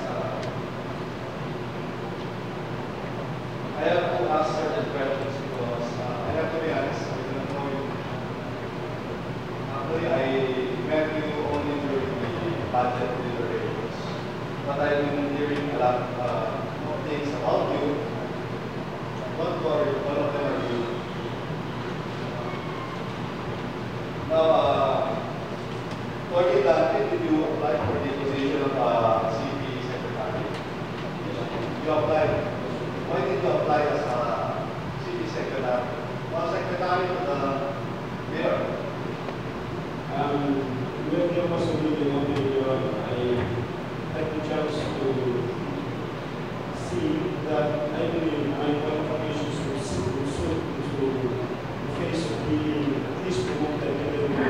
I have to ask certain questions because I have to be honest, I don't know you. Actually, I met you only during the budget deliberations, but I've been hearing a lot of things about you. Don't worry, all of them are you. Now, for the did you apply for the position of CP Secretary? You applied. Why did you apply as a CP Secretary? Secretary to the mayor? When there was a meeting on I had the chance to see that I believe my qualifications would suit to the face of being at least promoted in the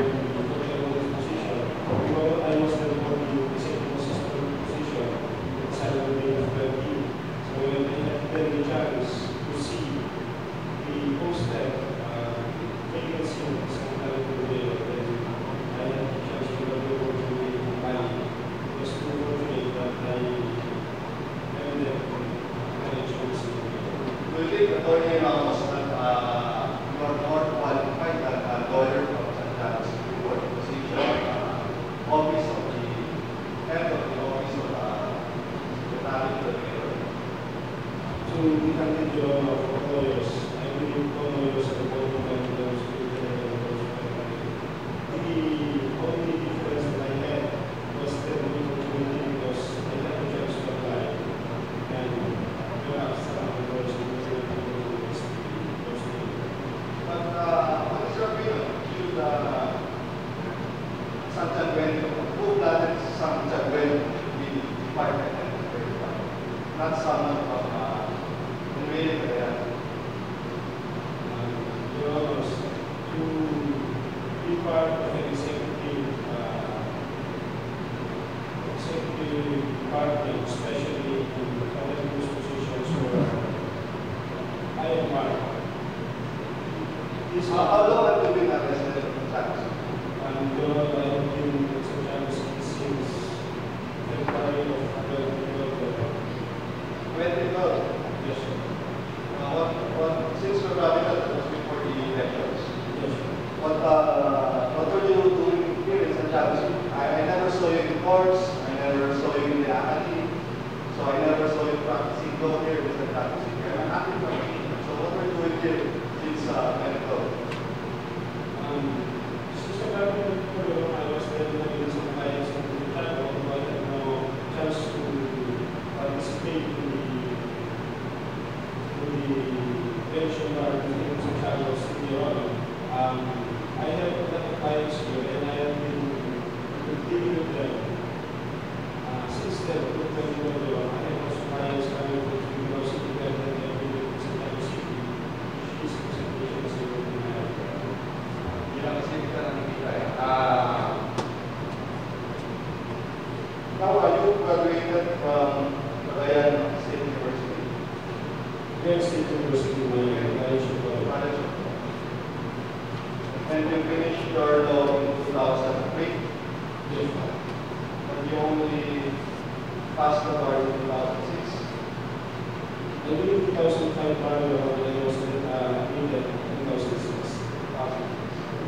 position. Although I was then working in the executive assistant position at the salary of 13. So when I had then the chance to see the posted vacancy of the secretary to the mayor, I had the chance to go to my was too fortunate that I ended up management. Do you think Attorney Ramos that you are more qualified than a lawyer from Santiago City Court position, office of the head of the office of Secretary to the Mayor? To be candid, Your Honor, for lawyers, I believe all lawyers are appointed by those the only difference that I had department head is verified, not someone from Nueva Ecija. Your Honors, to be part of an executive department, especially in academic positions where I am part. This How long have you been a resident of Santiago? and I have been in Santiago City since February of 2012. 2012. Yes, sir. Since February, that was before the elections. Yes, sir. What were you doing here in Santiago City? I never saw you in courts, I never saw you in the academy, so I never saw you practicing law here in Santiago City. I'm an active practitioner, so what were you doing here since 2012? Since I was then in some clients in Santiago, I had no chance to participate in the election in Santiago City. I have a lot of clients here, and I have been dealing with them since then. I have also clients coming from the university that have been in Santiago City, which is representation in America. Now, are you graduated from Cagayan State University? Cagayan State University, my college of law. And you finished your law in 2003, Yes, and you only passed the bar in 2006. I believe 2005 bar when I was in 2006.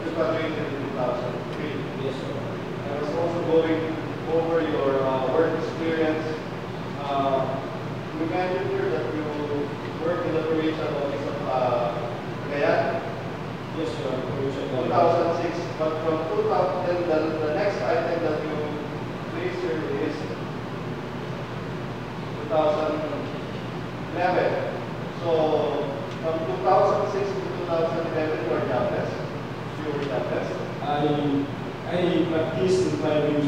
You graduated in 2003. Yes, sir. I was also going over your work experience. You mentioned here that you worked in the provincial office of Cagayan. Yes, sir. 2006, but from 2010, the next item that you place here is 2011. So from 2006 to 2011, you were jobless. You were jobless. I practiced in private You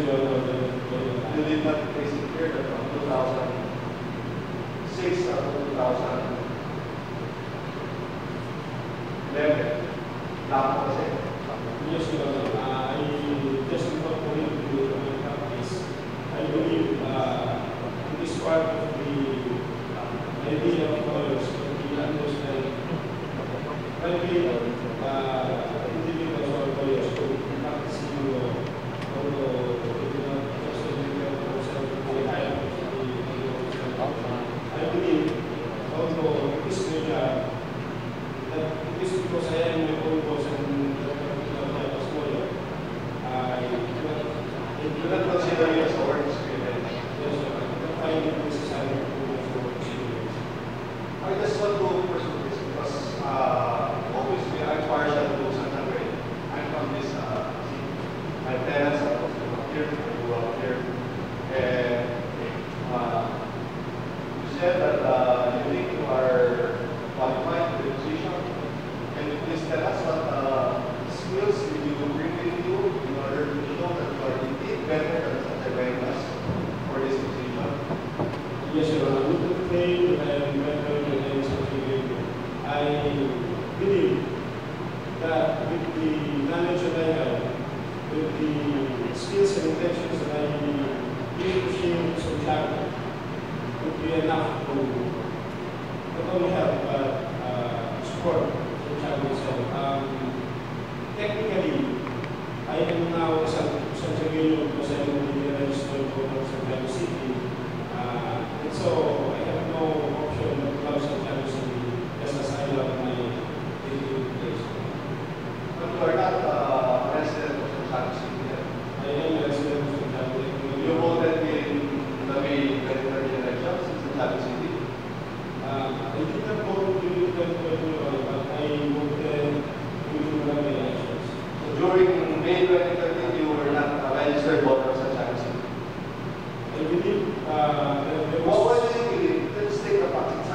did not place it here that from 2006 to 2011. Lang kasi. Yes, Your Honor. I just incorporated to my practice. I believe in this part of the idea of lawyers, we understand private individuals or lawyers who practice in law, although they do not consider themselves to be higher of the law. I believe, although it is my job, that it is because I am my own boss and as lawyer, I Do not consider you as a work experience. yes, I find it necessary for experience. I just want to pursue this because obviously I'm partial to Santander. I'm from this city. My parents are also here, I grew up here. And you said that you think you are qualified for the position. Can you please tell us what skills will you bring with you in order to show that you are indeed better than Santander for this position? Yes, Your Honor, we could claim that I am better than any certificate. I believe that with the knowledge that I have, with the skills and intentions that I use to share some chapter, would be enough to not only help but support the chapter itself. Technically, I am now San Javier because I am the registered voter of Santiago City. And so I have no option but to love Santiago City just as I love my native place. But you are not a resident of Santander City. I am a resident of Santiago City. You voted in the May 2030 elections in Santander City. I did not vote during the 2021, but I voted during the elections. So during May 2030, you were not a registered voter of Santander City. I believe that there What was... do you believe? Let's take the facts. It's a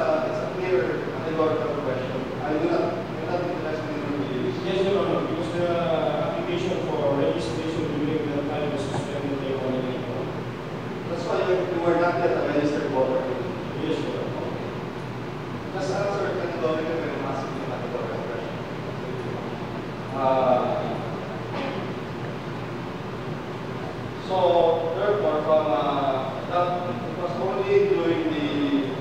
clear categorical question. I'm not interested in your beliefs. Yes, Your Honor, because the application for registration during that time was suspended by one elector. So, therefore, that it was only during the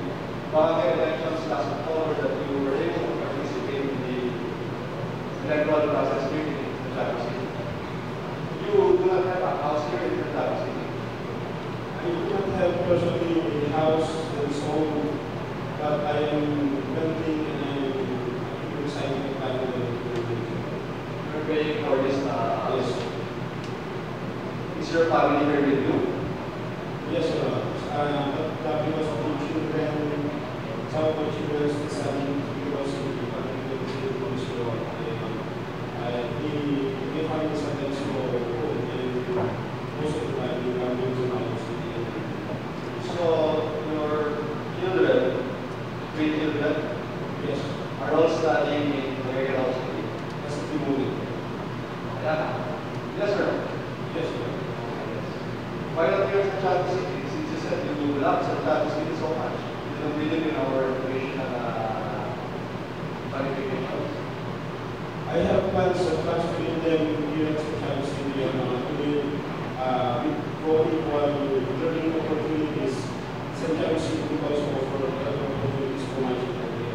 barangay elections last October that you were able to participate in the electoral process meeting in Santiago City. You do not have a house here in Santiago City. I do not have personally a house and so on, but I am renting and I am residing in Canada. You're paying for this house. Yes. Is your family here with you? Yes, sir. But because of the children, some of my children studying because of the pandemic, so they find sometimes for home and most of the time we are going to my city. So, your children, 3 children, Yes, are all studying in Marianao City. that's the moment. Yeah. Yes, sir. Yes, sir. Why not here in Santiago City? Since you said you love Santiago City so much, you don't believe in our educational qualifications. I have plans to bring them here to Kansas City with co-equal learning opportunities. Santiago City also offer opportunities for my children.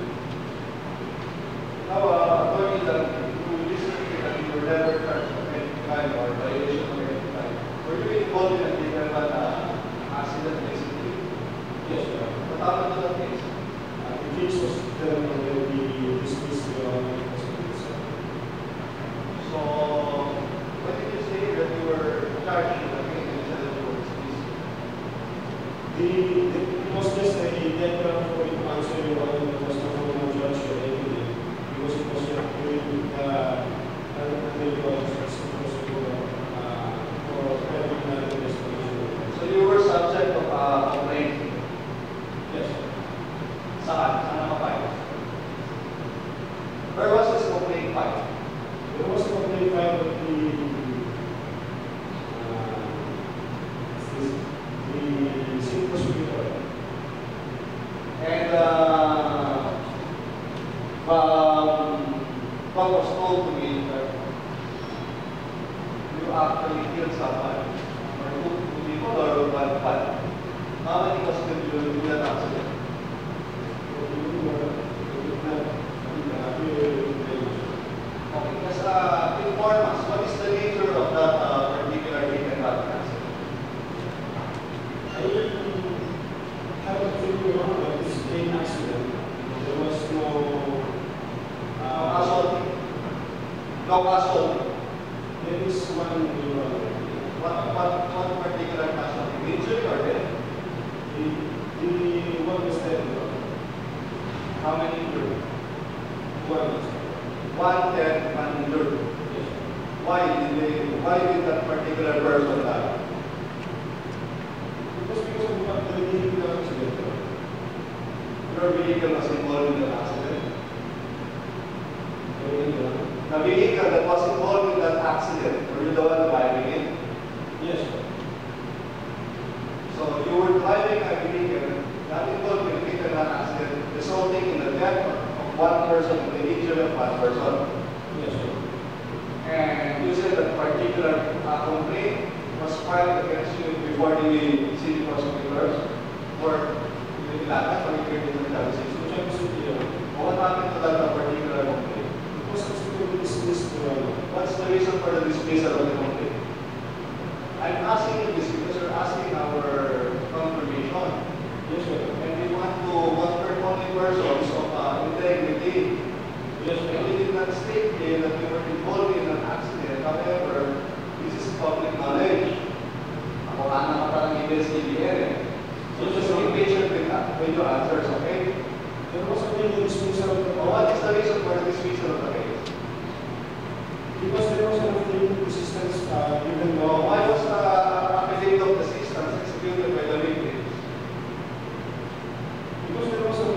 Now, according to this certificate that you were never charged of any crime or violation of any crime, were you involved in a different accident recently? Yes, sir. What happened to that case? The case was then already dismissed So, what did you say that you were charged with a case and said that you were dismissed? It was just a deadline for me to answer your own question from the judge or anything. Because it was just during until it was supposed to for having another investigation. So you were subject of a complaint. Yes. Saan? Saan nakapile? Where was this complaint filed? There was a complaint filed with the city prosecutor. And what was told to me that you actually killed someone, or two people, or one. How many was killed in that accident? Okay, just inform us, what is the nature of that particular hit and run accident? I haven't figured out that this is an accident. There was no Casualty? No casualty. there is one What particular casualty? Injury or death? the one was dead. How many injured? One was One dead, one injured. yes. Why did that particular person die? Because of the vehicle accident. Your vehicle was involved in the accident. The vehicle that was involved in that accident, were you the one driving it? Yes, sir. So you were driving a vehicle that involved in a hit and run accident, resulting in the death of one person and the injury of one person. Yes, sir. And you said that particular complaint was filed against you before the city prosecutors or the Ilata, or you in the Santiago City. Santiago City, What happened to that particular complaint? it was subsequently dismissed. What's the reason for the dismissal of the complaint? I'm asking you this because you're asking our confirmation. Yes, sir. And we want to confirm only persons of integrity. Yes, And sir. you did not state here that you were involved in an accident. However, this is public knowledge. Ako nga na parang investigator. So just be patient with your answers, okay? There was a dismissal of the What is the reason for the dismissal of the case? because there was an affidavit assistance even though Why was the affidavit of assistance executed by the victims? because there was a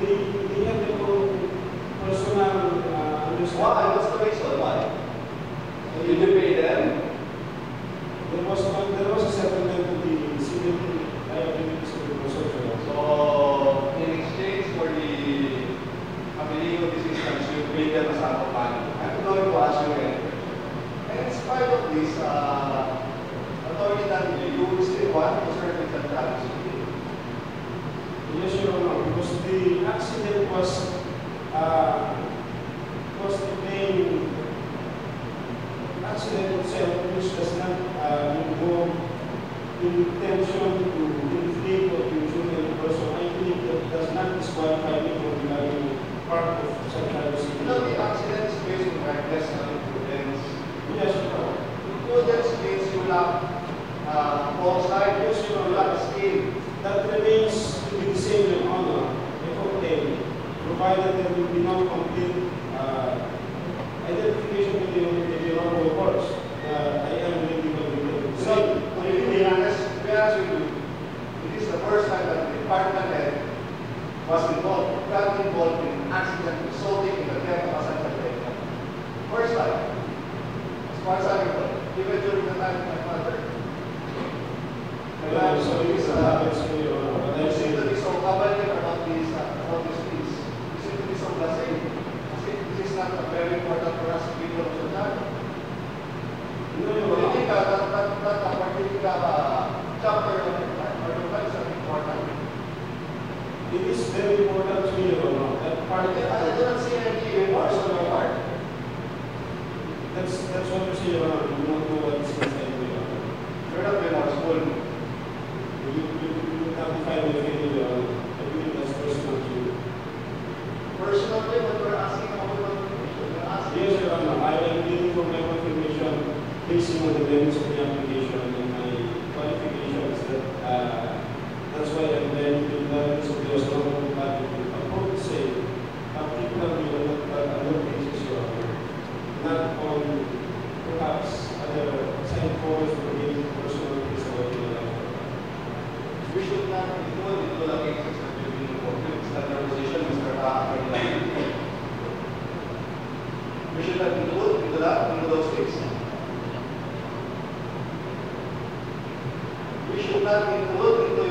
they had their own personal understanding. Why? What's the reason? Why? Did you pay them? There was a settlement of the civil liabilities of the consortium. So, in exchange for the affidavit of assistance, you paid them a sum of money. I'm going to ask you again. And in spite of this, one to serve in Santiago City? Yes, Your Honor, because the accident was the main accident itself, which does not involve intention to inflict or to injure any person. I think that does not disqualify me from becoming part of Santiago City. You know, the accident is based on reckless imprudence. Yes, Your Honor. Imprudence means you lack foresight, you lack skill. That remains to be the same, Your Honor, if obtained, provided there will be no complete identification with the honorable courts. I am really going to So, to be honest with you, it is the first time that the department head was got involved in an accident resulting in the death of a Santiago. First time. As far as I recall, even during the time of my father. So it is happens to you, but I You say seem to be so cavalier about this piece. You seem to be so blasé. Kasi this is not very important for us people of Santiago. no, Do Your you think Honor. that particular chapter of the Bible is important? It is very important to me, Your Honor. That part, I do not see any remorse on your part. that's what you say, Your Honor. You don't know what is inside me, Your Honor. You're not remorseful. You have to find the feeling, Your Honor. I believe that's personal to you. Personally, what we're asking about information, we're asking. Yes, Your Honor. I am dealing for my confirmation basing on the merits of the application and my qualifications that that's why I'm very regardless of the astronomical pattern. I would say, particularly on other cases, Your Honor, not on perhaps other side calls for being personal case about the life. We should not include into the cases that we've been involved with. Is that your position, Mr. We should not include into those cases. We should not include into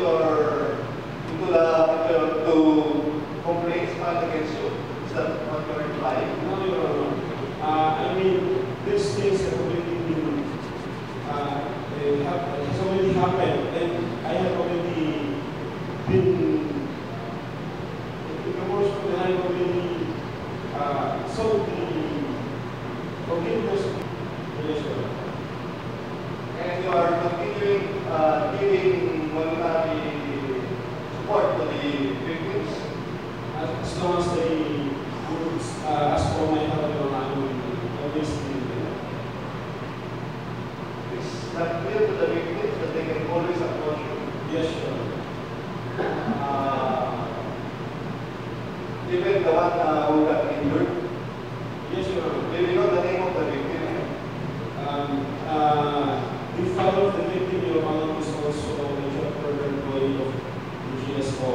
complaints filed against you. Is that what you're implying? No, Your Honor. I mean, these things have already been, has already happened, and I have already been, in the most of the time, already sought the forgiveness of the Yes, And you are continuing giving monetary support to the victims. as long as they would ask for my help, Your Honor, I will always be there. It's not clear to the victims that they can always approach you. Yes, Your Honor. Even the one who got injured. Yes, Your Honor. Do you know the name of the victim? The father of the victim, Your Honor, is also a chapter employee of the GSO,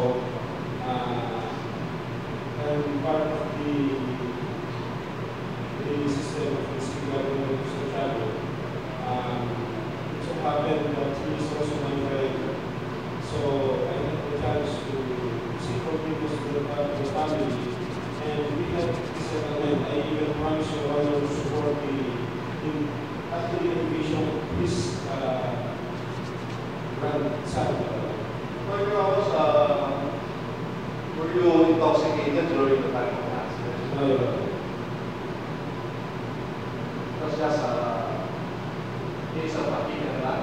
and part of the system of the city government of Santiago. It so happened that he is also my friend, so I had the chance to seek forgiveness to the family, and we had this settlement. I even promised Your Honor to support after the education of his grandson. Were you intoxicated during the time of the accident? No, Your Honor. It was just a case of fatigue and run.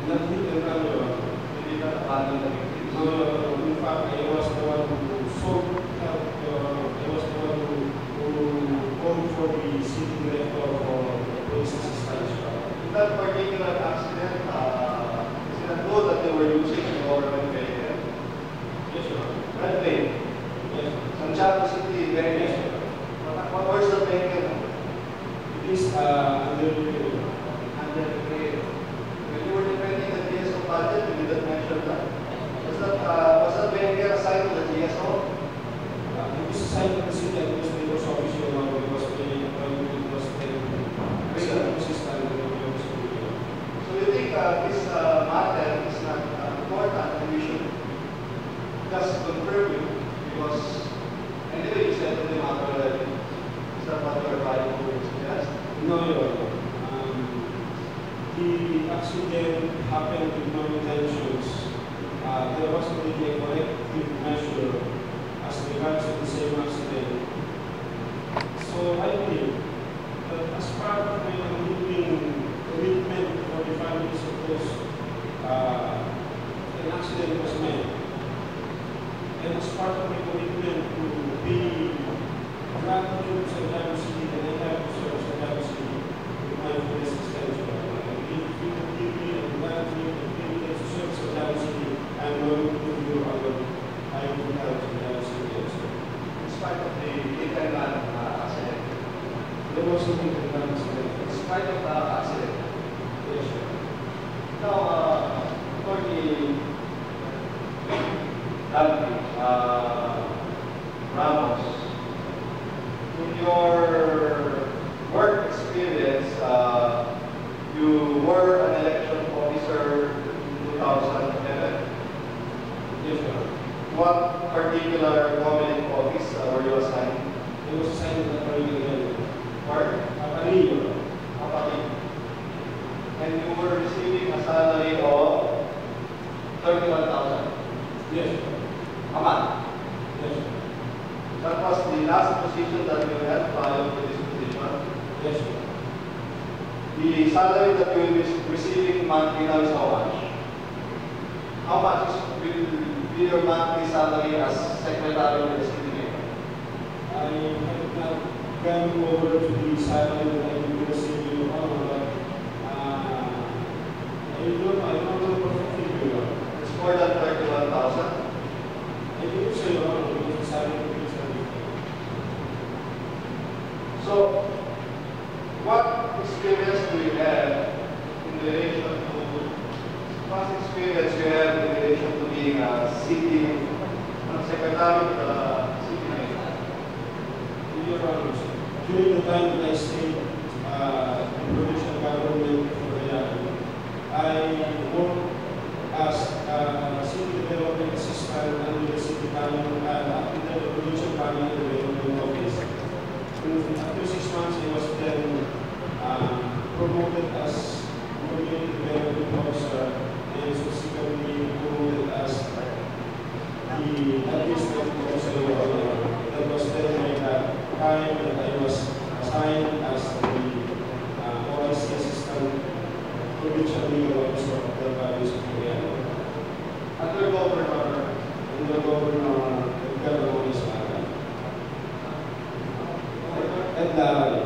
Not hit and run, Your Honor. You did not abandon the victims. No, Your Honor. In fact, I was the one who sought help, Your Honor. I was the one who called for the city director for police assistance. In that particular accident, is it good that they were using the government vehicle? Yes, Your Honor. Red lane. Yes, Santiago City, very yes, nice. Your Honor. What was the vehicle? It is under review. Under the vehicle. When you were defending the GSO budget, you didn't mention that. Was that vehicle assigned to the GSO? It is assigned to the city administrator's office, Your Honor, because the appointment was assistant to the office. So you think this matter is not important and we should just confirm you because anyway you said to the matter already. Is that what you are trying to suggest? No, Your Honor. The accident happened with no there was already a corrective measure as regards to the same accident. So I believe that as part of my commitment for the families of those an accident was made, and as part of my commitment to be gratitude sa WC and I have to serve sa WC with my fullest extension. If you can give me a gratitude and privilege to serve sa WC, I'm going to do our I will help the WC also. In spite of the Italy accident. There was something that comes In spite of the accident. yes, sir. Now, for the Dante, Ramos, in your work experience, you were an election officer in 2011. Yes, sir. What particular government office were you assigned? It was assigned to the Aparillo. Pardon? Aparillo. Aparillo. And you were receiving a salary of 31,000 Yes, sir. a month. Yes, sir. That was the last position that you had prior to this position. Yes, sir. The salary that you will be receiving monthly now is how much? How much will be your monthly salary as secretary of the city mayor? I have not gone over to the salary that I will receive you on, but I don't know what figure. It's more than 31,000. I believe so, Your Honor, because the salary is So, what experience do you have in relation to, what experience you have in relation to being a city, secretary of the city mayor? Your Honor, during the time that I stayed in provincial government for Rayado, I worked as a city development assistant under the city planning under the provincial planning and development office. After 6 months, I was then promoted as community development officer and subsequently promoted as the administrative officer. That was then my time that I was assigned as the OIC assistant provincial legal officer of the Valleys of Cagayan. Under governor, Edgar Ramones Lara. Ed Lara.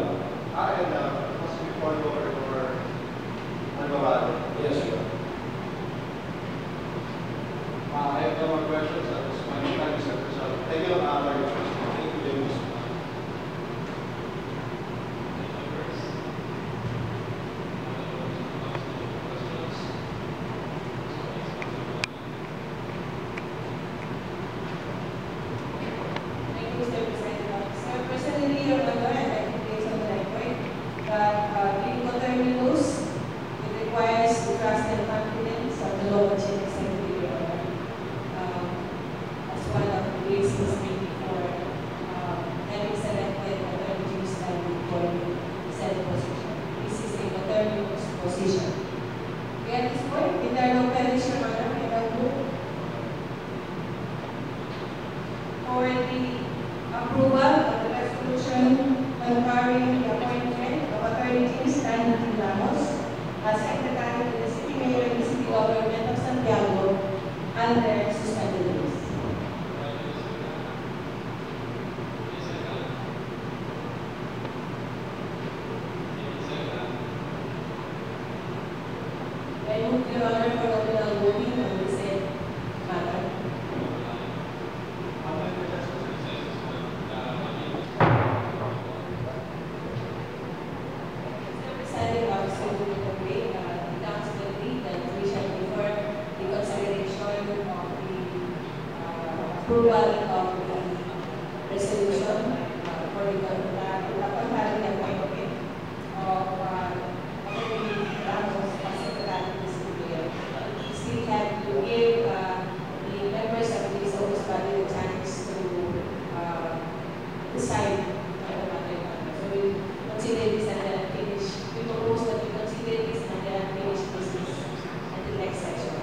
and was before governor Alvarado. Yes, sir. I have no more questions. That was my time, Mr. President. Thank you, Thank you very much. Thank you, Mr. President Officer. Personally, Your Honor, I'd like to place on the record that being terminus, it requires the trust and confidence of the local chief executive, Your Honor. As one of the reasons maybe for having selected Attorney Jim Stanley for the said position. This is a terminus position. Okay, at this point, if there are no queries, Your Honor, I will move for the approval of the resolution conferring the appointment of Attorney Jim Stanley Ramos as Secretary to the City Mayor and the City Government of Santiago under suspended rules. I move, Your Honor, for nominal voting on the said matter. Presiding officer will convey the council agreed that we shall defer the consideration of the approval of the resolution for the conferring the appointment of Attorney Ramos as Secretary of the City Mayor. We still have to give the members of this office body the chance to decide on the matter. So we consider this and then finish. We propose that we consider this and then finish business at the next session.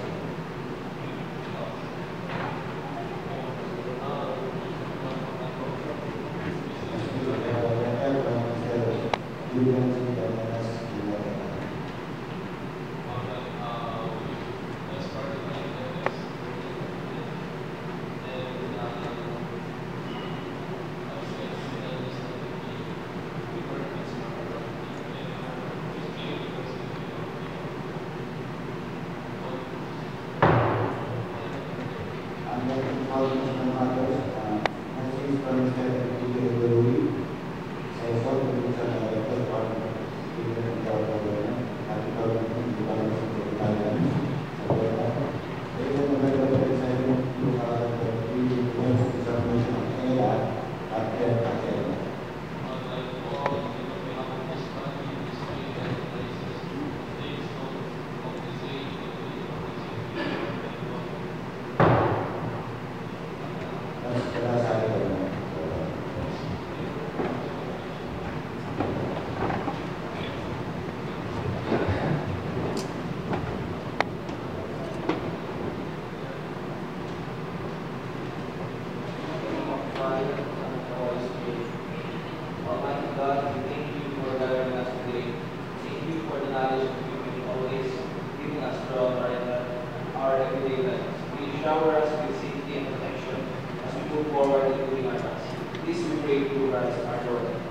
Father, and of the Holy Spirit. Almighty God, we thank you for gathering us today. Thank you for the knowledge that you will always giving us throughout our everyday lives. Please shower us with safety and protection as we move forward in doing our task. This we pray through Christ our Lord.